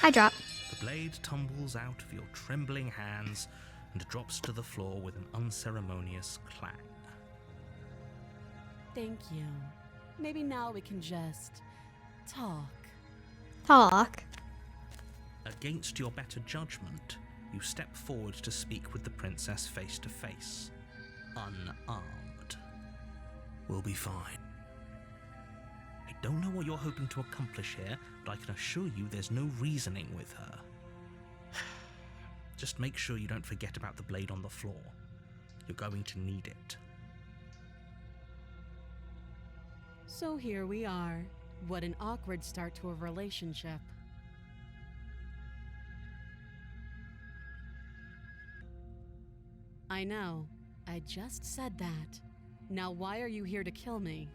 I drop. The blade tumbles out of your trembling hands and drops to the floor with an unceremonious clang. Thank you. Maybe now we can just talk. Talk. Against your better judgment, you step forward to speak with the princess face to face. Unarmed. We'll be fine. I don't know what you're hoping to accomplish here, but I can assure you there's no reasoning with her. Just make sure you don't forget about the blade on the floor. You're going to need it. So here we are. What an awkward start to a relationship. I know. I just said that. Now why are you here to kill me?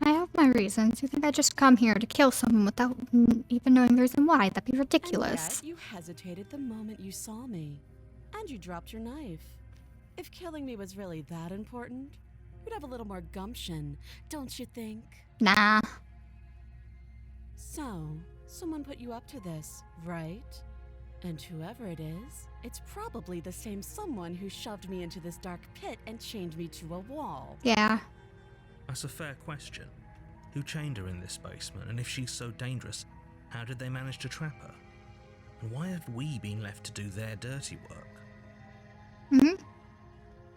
I have my reasons. You think I just come here to kill someone without even knowing the reason why? That'd be ridiculous. And yet you hesitated the moment you saw me. And you dropped your knife. If killing me was really that important, you'd have a little more gumption, don't you think? Nah. So, someone put you up to this, right? And whoever it is, it's probably the same someone who shoved me into this dark pit and chained me to a wall. Yeah. That's a fair question. Who chained her in this basement, and if she's so dangerous, how did they manage to trap her? And why have we been left to do their dirty work? Mm-hmm.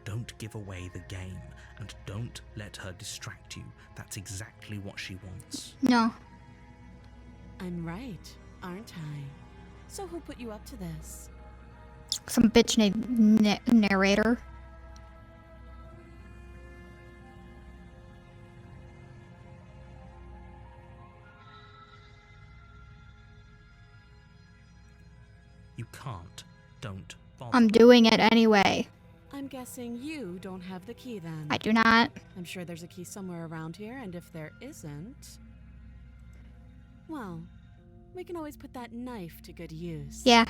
Don't Don't give away the game, and don't let her distract you. That's exactly what she wants. No. I'm right, aren't I? So who put you up to this? Some bitch named narrator. You can't. Don't bother. I'm doing it anyway. I'm guessing you don't have the key then. I do not. I'm sure there's a key somewhere around here, and if there isn't, well, we can always put that knife to good use. Yeah.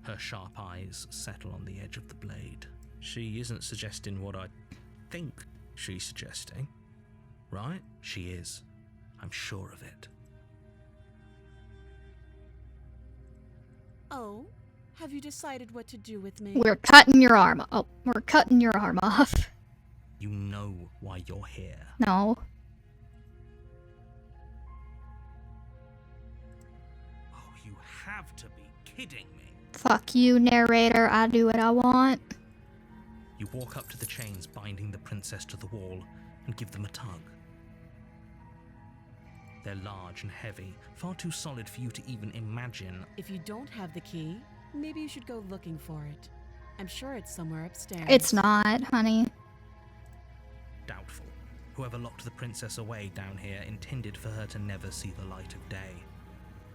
Her sharp eyes settle on the edge of the blade. She isn't suggesting what I think she's suggesting, right? She is. I'm sure of it. Oh, have you decided what to do with me? We're cutting your arm. Oh, we're cutting your arm off. You know why you're here. No. Oh, you have to be kidding me. Fuck you, narrator. I do what I want. You walk up to the chains binding the princess to the wall and give them a tug. They're large and heavy, far too solid for you to even imagine. If you don't have the key, maybe you should go looking for it. I'm sure it's somewhere upstairs. It's not, honey. Doubtful. Whoever locked the princess away down here intended for her to never see the light of day.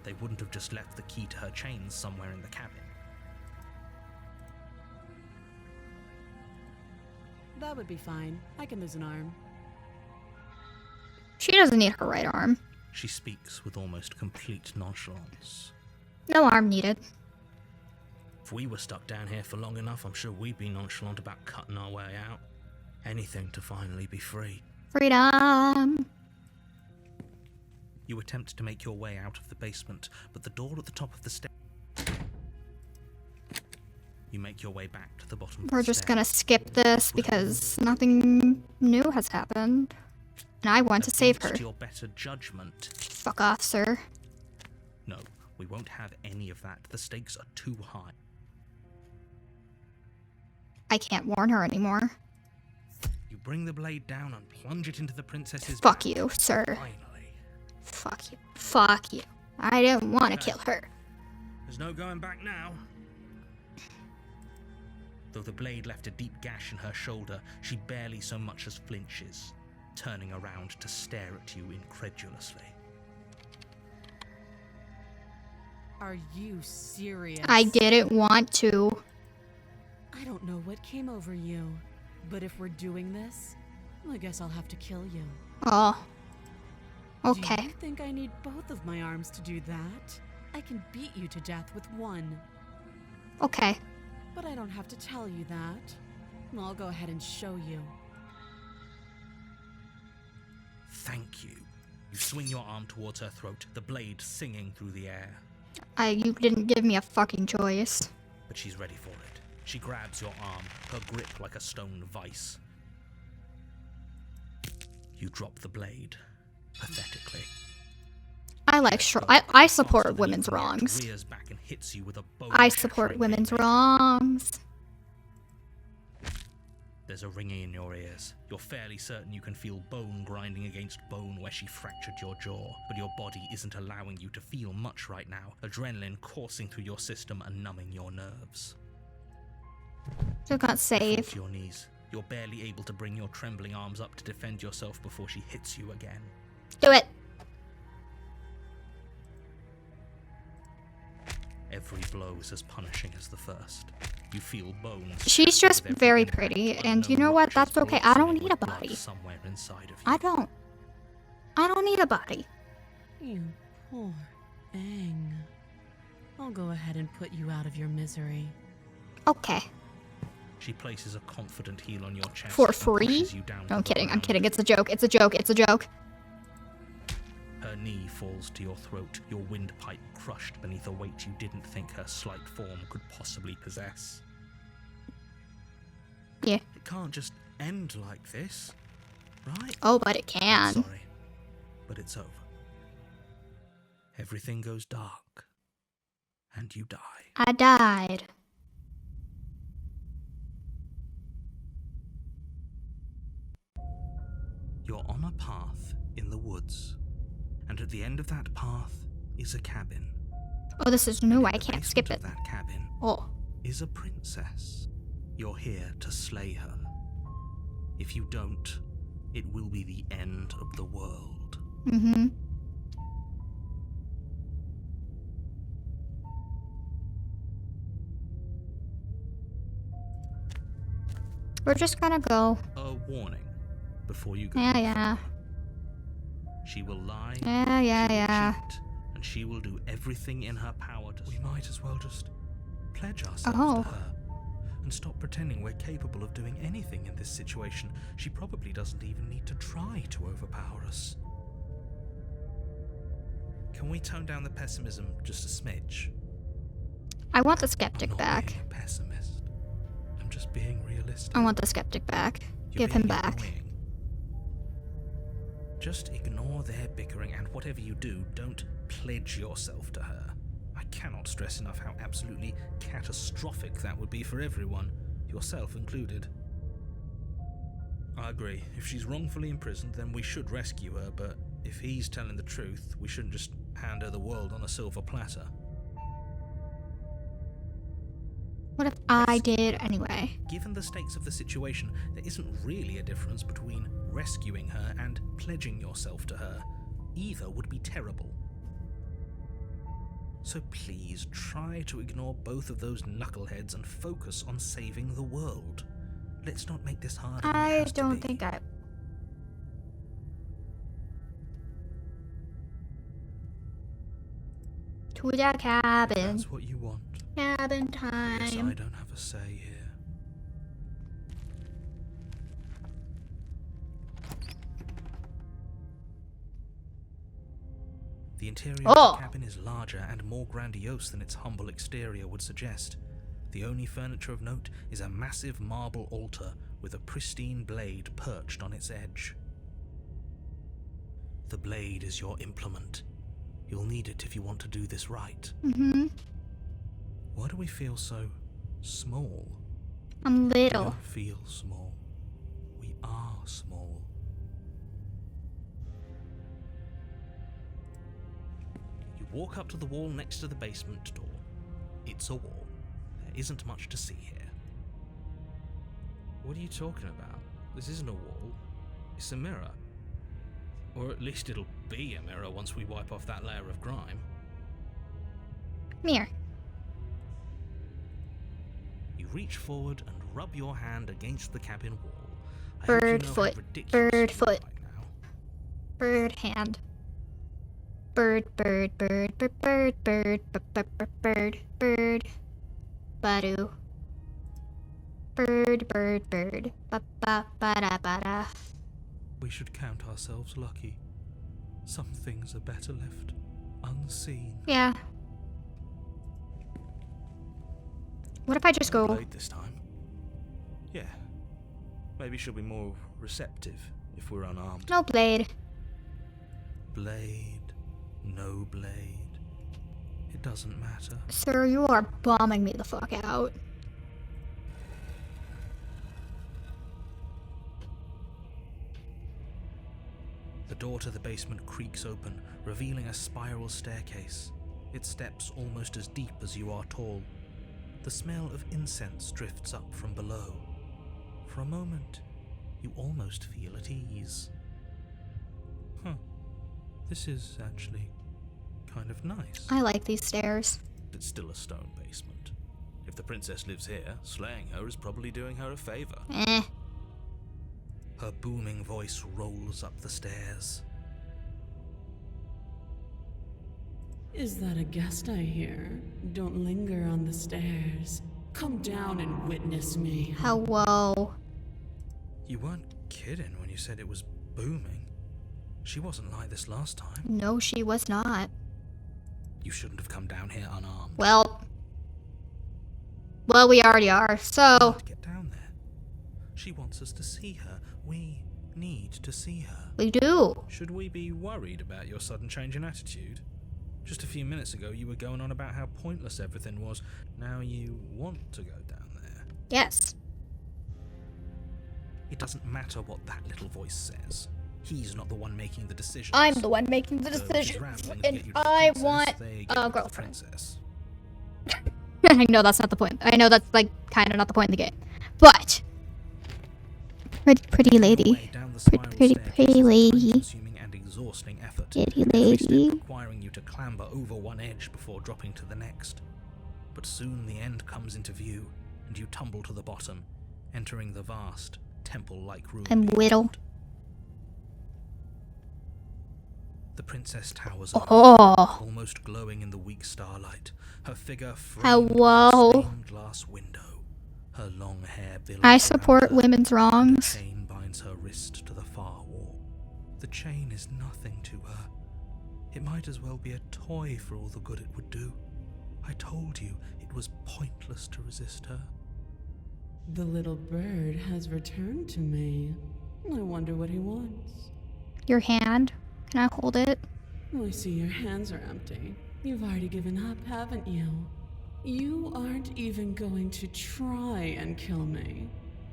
They wouldn't have just left the key to her chains somewhere in the cabin. That would be fine. I can lose an arm. She doesn't need her right arm. She speaks with almost complete nonchalance. No arm needed. If we were stuck down here for long enough, I'm sure we'd be nonchalant about cutting our way out. Anything to finally be free. Freedom. You attempt to make your way out of the basement, but the door at the top of the stairs. You make your way back to the bottom of the We're just stairs. gonna skip this because nothing new has happened. And I want to save her. Against your better judgment. Fuck off, sir. No, we won't have any of that. The stakes are too high. I can't warn her anymore. You bring the blade down and plunge it into the princess's Fuck back. you, sir. Finally. Fuck you. Fuck you. I didn't want to kill her. There's no going back now. Though the blade left a deep gash in her shoulder, she barely so much as flinches, turning around to stare at you incredulously. Are you serious? I didn't want to. I don't know what came over you, but if we're doing this, I guess I'll have to kill you. Oh. Do Okay. you think I need both of my arms to do that? I can beat you to death with one. Okay. But I don't have to tell you that. I'll go ahead and show you. Thank you. You swing your arm towards her throat, the blade singing through the air. You didn't give me a fucking choice. But she's ready for it. She grabs your arm, her grip like a stone vice. You drop the blade, pathetically. I support women's wrongs. Rears back and hits you with a bone I support shattering women's haymaker. wrongs. There's a ringing in your ears. You're fairly certain you can feel bone grinding against bone where she fractured your jaw, but your body isn't allowing you to feel much right now, adrenaline coursing through your system and numbing your nerves. Still can't Fall save. to your knees. You're barely able to bring your trembling arms up to defend yourself before she hits you again. Do it. Every blow is as punishing as the first. You feel bones. She's just with every very impact, pretty, but and you no know what? ruptures That's okay. brought I don't from need with a blood body. somewhere inside of you. I don't. I don't need a body. You poor thing. I'll go ahead and put you out of your misery. Okay. She places a confident heel on your chest. For and free? pushes you down No, to I'm the kidding. I'm ground. kidding. It's a joke. It's a joke. It's a joke. Her knee falls to your throat, your windpipe crushed beneath a weight you didn't think her slight form could possibly possess. Yeah. It can't just end like this, right? Oh, but it I'm can. sorry, but it's over. Everything goes dark, and you die. I died. a path in the woods, and at the end of that path is a cabin. Oh, this is new. In I the can't skip basement it. of that cabin Oh. is a princess. You're here to slay her. If you don't, it will be the end of the world. Mm-hmm. We're just gonna go. A warning before you go. Yeah, any yeah. further. She will lie. Yeah, yeah. Cheat, and she will do everything in her power to. We might as well just pledge ourselves Oh. to her and stop pretending we're capable of doing anything in this situation. She probably doesn't even need to try to overpower us. Can we tone down the pessimism just a smidge? I want the I'm skeptic not back. being a pessimist. I'm just being realistic. I want the skeptic back. You're Give him being back. annoying. Just ignore their bickering, and whatever you do, don't pledge yourself to her. I cannot stress enough how absolutely catastrophic that would be for everyone, yourself included. I agree. If she's wrongfully imprisoned, then we should rescue her, but if he's telling the truth, we shouldn't just hand her the world on a silver platter. What if I did anyway? Given the stakes of the situation, there isn't really a difference between rescuing her and pledging yourself to her. Either would be terrible. So please try to ignore both of those knuckleheads and focus on saving the world. Let's not make this harder than it I has to don't be. think I. To the If cabin. that's what you want. Cabin I guess I time. don't have a say here. The interior Oh. of the cabin is larger and more grandiose than its humble exterior would suggest. The only furniture of note is a massive marble altar with a pristine blade perched on its edge. The blade is your implement. You'll need it if you want to do this right. Mm-hmm. Why do we feel so small? I'm We little. don't feel small. We are small. You walk up to the wall next to the basement door. It's a wall. There isn't much to see here. What are you talking about? This isn't a wall. It's a mirror. Or at least it'll be a mirror once we wipe off that layer of grime. Come here. You reach forward and rub your hand against the cabin wall. I Bird hope you know how foot. ridiculous Bird you foot. look right now. Bird hand. Bird, bird, bird, bird, bird, bird, bird, bird. Badoo. Bird, bird, bird. Ba ba ba da ba da. We should count ourselves lucky. Some things are better left unseen. Yeah. What if I just No go? blade this time. Yeah. Maybe she'll be more receptive if we're unarmed. No blade. Blade, no blade. It doesn't matter. Sir, you are bombing me the fuck out. The door to the basement creaks open, revealing a spiral staircase. Its steps almost as deep as you are tall. The smell of incense drifts up from below. For a moment, you almost feel at ease. Huh. This is actually kind of nice. I like these stairs. It's still a stone basement. If the princess lives here, slaying her is probably doing her a favor. Eh. Her booming voice rolls up the stairs. Is that a guest I hear? Don't linger on the stairs. Come down and witness me. Hello. You weren't kidding when you said it was booming. She wasn't like this last time. No, she was not. You shouldn't have come down here unarmed. Well, we already are, so Get down there. She wants us to see her. We need to see her. we do. Should we be worried about your sudden change in attitude? Just a few minutes ago, you were going on about how pointless everything was. Now you want to go down there. Yes. It doesn't matter what that little voice says. He's not the one making the decisions. I'm the one making the Though his decisions, ramblings and get you to the I princess, want they get a you to the girlfriend. princess. I know that's not the point. I know that's like kind of not the point of the game, but pretty Your lady, way down the spiral pretty staircase is a lady, time-consuming and exhausting effort. pretty Every step lady. requiring you to clamber over one edge before dropping to the next. But soon the end comes into view, and you tumble to the bottom, entering the vast, temple-like room. I'm Whittle. beyond. The princess towers over, Oh, almost glowing in the weak starlight. Her figure Hello. framed by a stained glass window. Her long hair billows I around support her, women's and a wrongs. chain binds her wrist to the far wall. The chain is nothing to her. It might as well be a toy for all the good it would do. I told you it was pointless to resist her. The little bird has returned to me. I wonder what he wants. Your hand. Can I hold it? I see your hands are empty. You've already given up, haven't you? You aren't even going to try and kill me.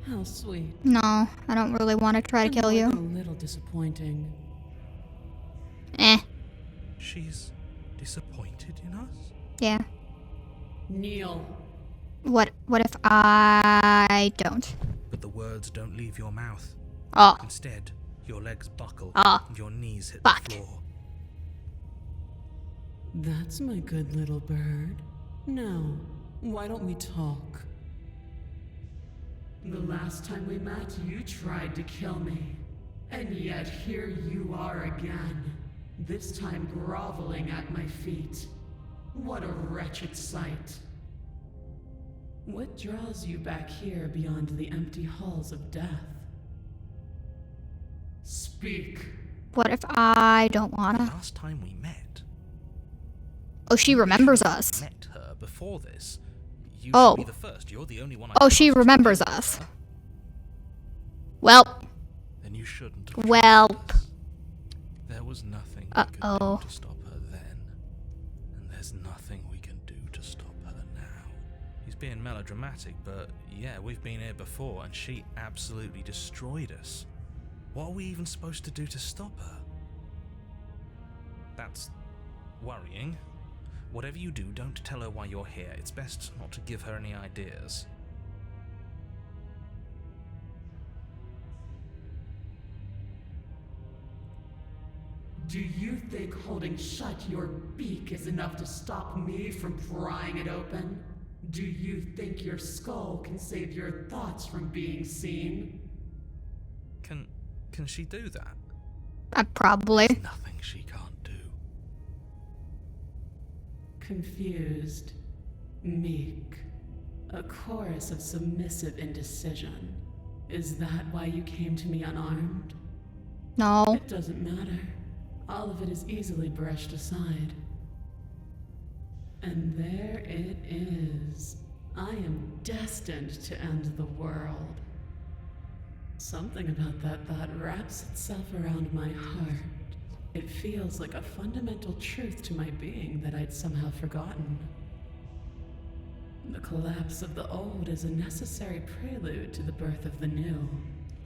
How sweet. No, I don't really want to try to kill A you. little disappointing. Eh, She's disappointed in us? yeah. Kneel. What if I don't? But the words don't leave your mouth. Oh, Instead, your legs buckle Oh, and your knees hit fuck. the floor. That's my good little bird. Now, why don't we talk? The last time we met, you tried to kill me. And yet here you are again. This time groveling at my feet. What a wretched sight. What draws you back here beyond the empty halls of death? Speak. what if I don't wanna? Last time we met. Oh, she remembers You us. met her before this. You Oh. should be the first. You're the only one I Oh, she trust. remembers us. Well, Then you shouldn't have Well. trusted us. There was nothing we could Uh-oh. do to stop her then. And there's nothing we can do to stop her now. He's being melodramatic, but yeah, we've been here before and she absolutely destroyed us. What are we even supposed to do to stop her? That's worrying. Whatever you do, don't tell her why you're here. It's best not to give her any ideas. Do you think holding shut your beak is enough to stop me from prying it open? Do you think your skull can save your thoughts from being seen? Can she do that? probably. Nothing she can't do. Confused, meek, a chorus of submissive indecision. Is that why you came to me unarmed? No. It doesn't matter. All of it is easily brushed aside. And there it is. I am destined to end the world. Something about that thought wraps itself around my heart. It feels like a fundamental truth to my being that I'd somehow forgotten. The collapse of the old is a necessary prelude to the birth of the new.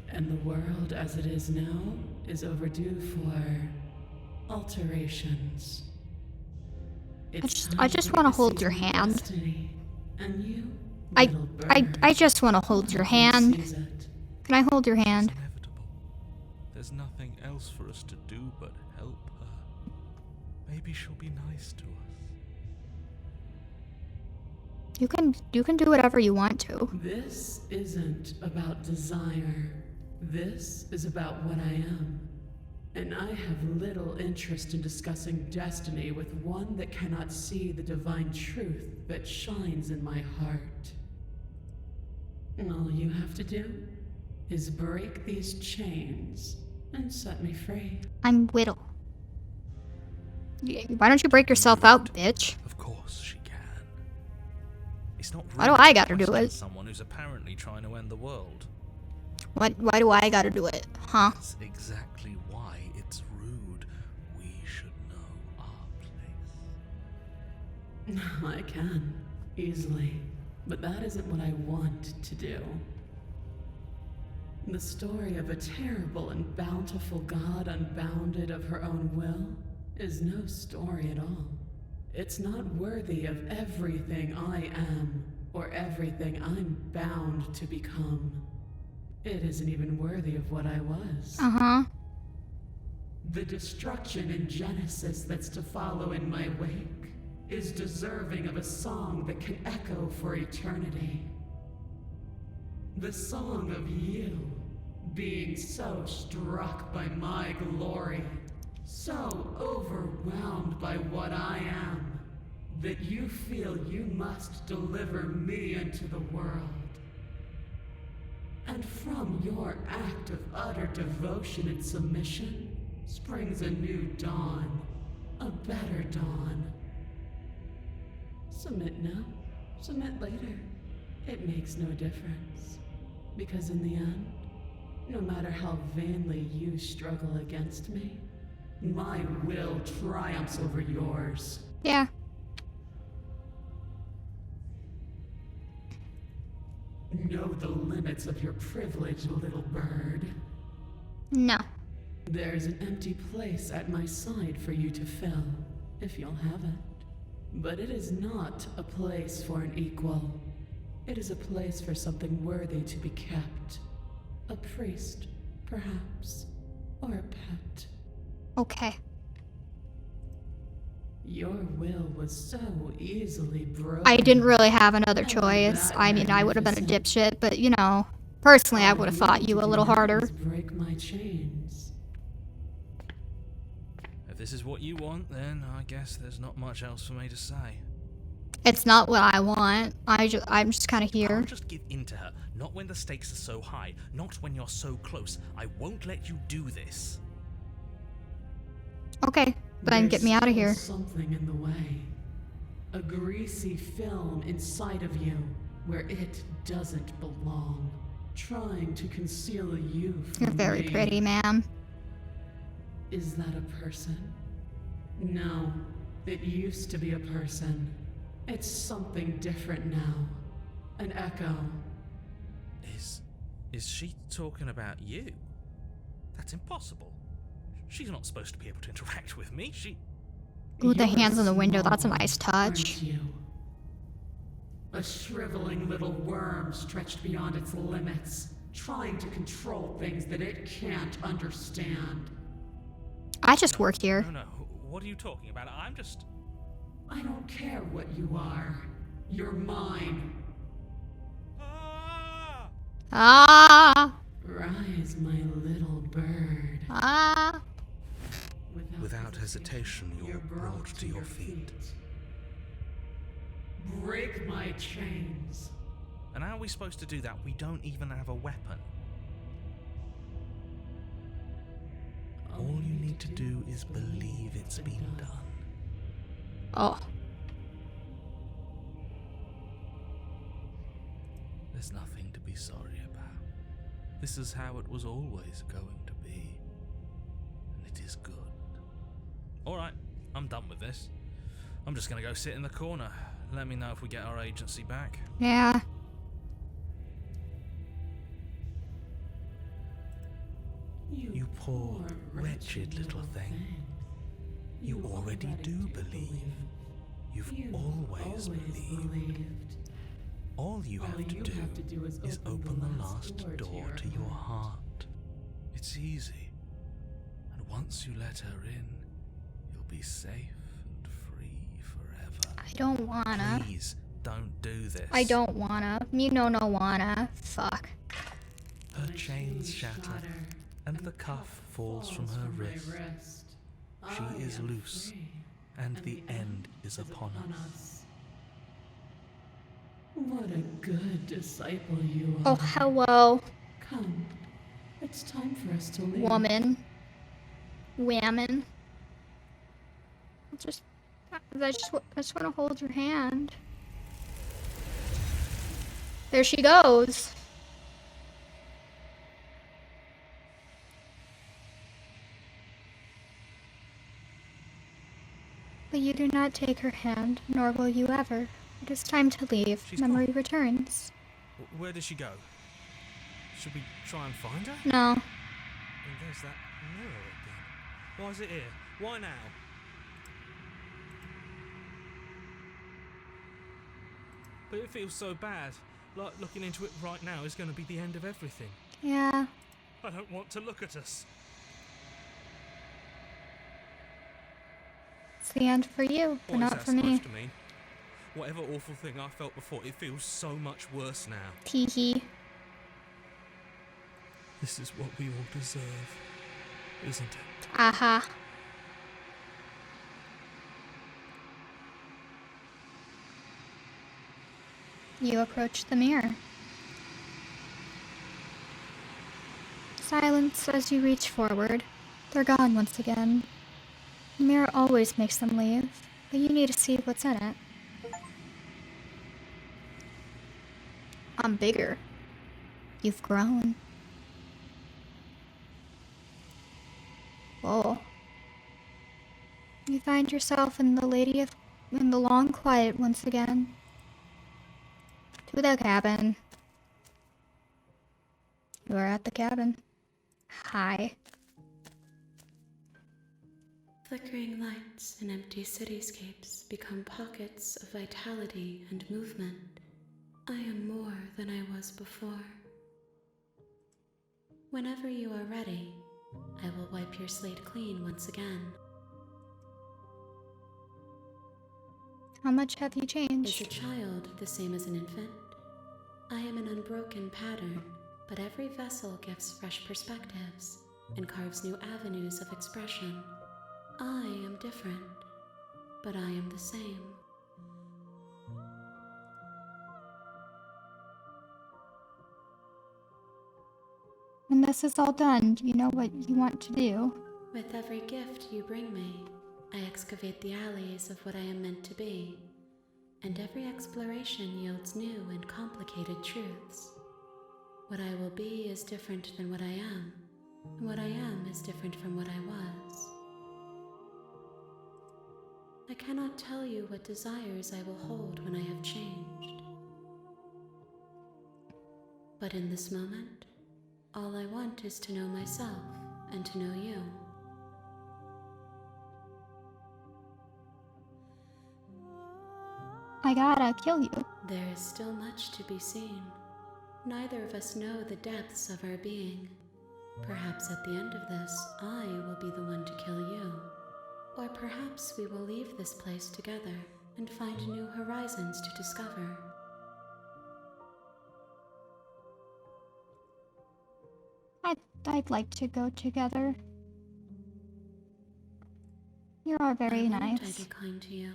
And the world as it is now is overdue for alterations. I just want to hold your hand. Destiny. And you, I little bird, I just want to hold your hand. sees it. Can I hold your hand? It's inevitable. There's nothing else for us to do but help her. Maybe she'll be nice to us. You can do whatever you want to. This isn't about desire. This is about what I am. And I have little interest in discussing destiny with one that cannot see the divine truth that shines in my heart. All you have to do is break these chains and set me free. I'm Whittle. Why don't you break yourself out, bitch? Of course she can. It's not Why do rude I to gotta do question it? someone who's apparently trying to end the world. Why do I gotta do it? Huh? That's exactly why it's rude. We should know our place. I can, easily. But that isn't what I want to do. The story of a terrible and bountiful god unbounded of her own will is no story at all. It's not worthy of everything I am, or everything I'm bound to become. It isn't even worthy of what I was. Uh-huh. The destruction in Genesis that's to follow in my wake is deserving of a song that can echo for eternity. The song of you, being so struck by my glory, so overwhelmed by what I am, that you feel you must deliver me into the world. And from your act of utter devotion and submission springs a new dawn, a better dawn. Submit now, submit later. It makes no difference. Because in the end, no matter how vainly you struggle against me, my will triumphs over yours. Yeah. Know the limits of your privilege, little bird. No. There's an empty place at my side for you to fill, if you'll have it. But it is not a place for an equal. It is a place for something worthy to be kept. A priest, perhaps, or a pet. Okay. Your will was so easily broken. I didn't really have another choice. I mean, I would have been a dipshit, but you know, personally, I would have fought you a little harder. Break my chains. If this is what you want, then I guess there's not much else for me to say. It's not what I want. I'm just kind of here. I'll just give in to her. Not when the stakes are so high. Not when you're so close. I won't let you do this. Okay, then get me out of here. There's something in the way. A greasy film inside of you where it doesn't belong. Trying to conceal you from You're very me. pretty, ma'am. Is that a person? No, it used to be a person. It's something different now. An echo. Is she talking about you? That's impossible. She's not supposed to be able to interact with me. Ooh, the You're hands on the window, small, that's a nice touch. aren't you? A shriveling little worm stretched beyond its limits, trying to control things that it can't understand. I just work here. No, what are you talking about? I don't care what you are. You're mine. Ah! Rise, my little bird. Ah! Without hesitation, you're brought to your feet. Break my chains. And how are we supposed to do that? We don't even have a weapon. All you need to do is believe it's been done. Oh. There's nothing to be sorry about. This is how it was always going to be. And it is good. Alright, I'm done with this. I'm just gonna go sit in the corner. Let me know if we get our agency back. Yeah. You poor, wretched little thing. You already do believe. You've always believed. All you have to do is open the last door to your heart. It's easy. And once you let her in, you'll be safe and free forever. I don't wanna. Please, don't do this. I don't wanna. Me no wanna. Fuck. Her chains shatter, and the cuff falls from her wrist. She is loose, and the end is upon us. What a good disciple you Oh, are. hello, Come, it's time for us to leave. woman. Whammon. I just want to hold your hand. There she goes. But you do not take her hand, nor will you ever. It is time to leave. She's Memory gone. returns. Where did she go? Should we try and find her? No. And there's that mirror again. Why is it here? Why now? But it feels so bad. Like looking into it right now is going to be the end of everything. Yeah. I don't want to look at us. It's the end for you, but What is not that for me. supposed to mean? Whatever awful thing I felt before, it feels so much worse now. Teehee. This is what we all deserve, isn't it? Aha. You approach the mirror. Silence as you reach forward. They're gone once again. The mirror always makes them leave, but you need to see what's in it. I'm bigger. You've grown. Whoa. You find yourself in the long quiet once again. To the cabin. You are at the cabin. Hi. Flickering lights in empty cityscapes become pockets of vitality and movement. I am more than I was before. Whenever you are ready, I will wipe your slate clean once again. How much have you Is a changed? child the same as an infant? I am an unbroken pattern, but every vessel gives fresh perspectives and carves new avenues of expression. I am different, but I am the same. When this is all done, do you know what you want to do? With every gift you bring me, I excavate the alleys of what I am meant to be, and every exploration yields new and complicated truths. What I will be is different than what I am, and what I am is different from what I was. I cannot tell you what desires I will hold when I have changed. But in this moment, all I want is to know myself and to know you. I gotta kill you. There is still much to be seen. Neither of us know the depths of our being. Perhaps at the end of this, I will be the one to kill you. Or perhaps we will leave this place together and find new horizons to discover. I'd like to go together. You are very Why won't I nice. be kind to you?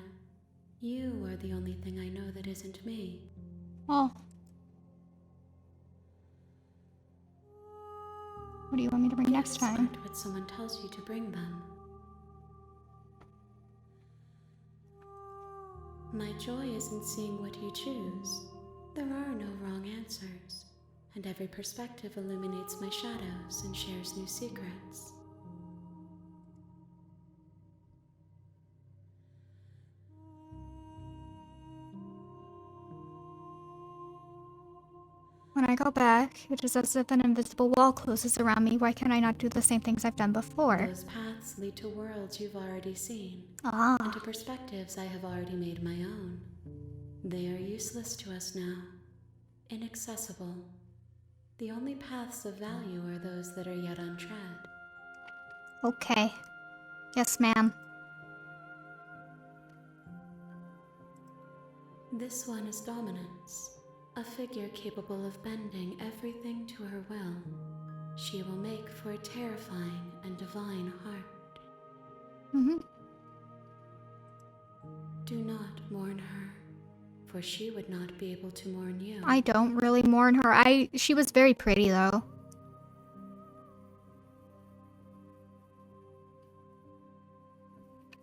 You are the only thing I know that isn't me. Oh. What do you want me to bring next Yes, time? but what someone tells you to bring them. My joy is in seeing what you choose. There are no wrong answers, and every perspective illuminates my shadows and shares new secrets. When I go back, it is as if an invisible wall closes around me. Why can't I not do the same things I've done before? Those paths lead to worlds you've already seen, and Ah, to perspectives I have already made my own. They are useless to us now, inaccessible. The only paths of value are those that are yet untread. okay. Yes, ma'am. This one is dominance, a figure capable of bending everything to her will. She will make for a terrifying and divine heart. Mm-hmm. Do not mourn her, for she would not be able to mourn you. I don't really mourn her. She was very pretty, though.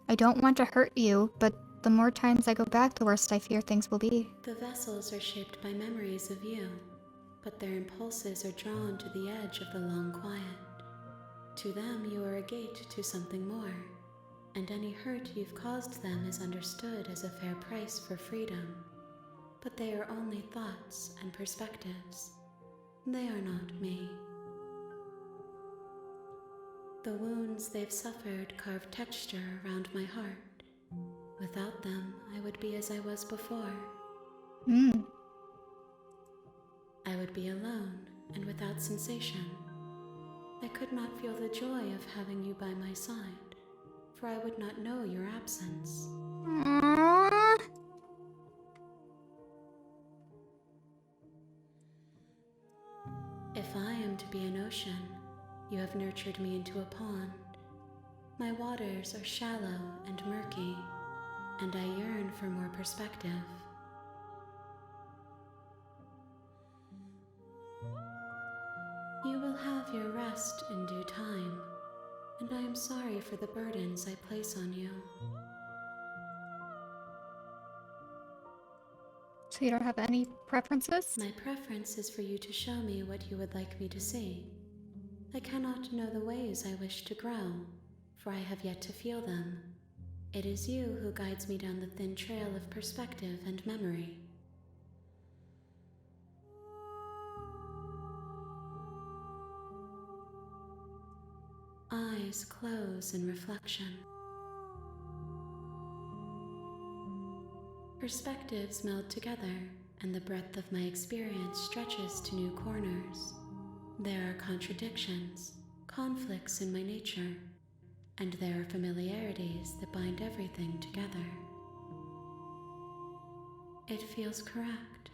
I don't want to hurt you, but the more times I go back, the worse I fear things will be. The vessels are shaped by memories of you, but their impulses are drawn to the edge of the long quiet. To them, you are a gate to something more, and any hurt you've caused them is understood as a fair price for freedom. But they are only thoughts and perspectives. They are not me. The wounds they've suffered carve texture around my heart. Without them, I would be as I was before. I would be alone and without sensation. I could not feel the joy of having you by my side, for I would not know your absence. Aww. If I am to be an ocean, you have nurtured me into a pond. My waters are shallow and murky, and I yearn for more perspective. You will have your rest in due time, and I am sorry for the burdens I place on you. So you don't have any preferences? My preference is for you to show me what you would like me to see. I cannot know the ways I wish to grow, for I have yet to feel them. It is you who guides me down the thin trail of perspective and memory. Eyes close in reflection. Perspectives meld together, and the breadth of my experience stretches to new corners. There are contradictions, conflicts in my nature, and there are familiarities that bind everything together. It feels correct.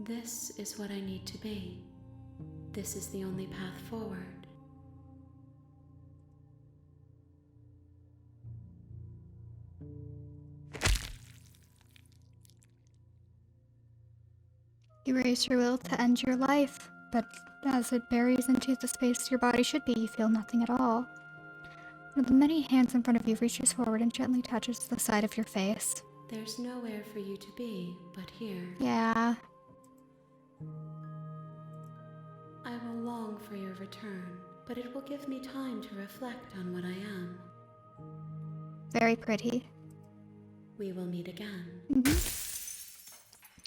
This is what I need to be. This is the only path forward. You raise your will to end your life, but as it buries into the space your body should be, you feel nothing at all. One of the many hands in front of you reaches forward and gently touches the side of your face. There's nowhere for you to be but here. Yeah. I will long for your return, but it will give me time to reflect on what I am. Very pretty. We will meet again.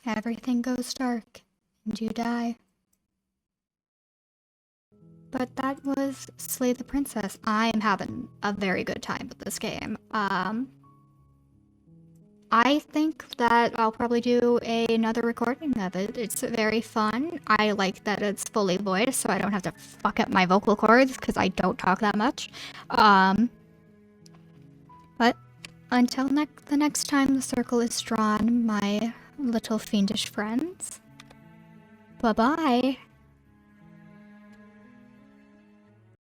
Everything goes dark, and you die. But that was Slay the Princess. I am having a very good time with this game. I think that I'll probably do another recording of it. It's very fun. I like that it's fully voiced, so I don't have to fuck up my vocal cords, because I don't talk that much. But until the next time the circle is drawn, my little fiendish friends, bye-bye.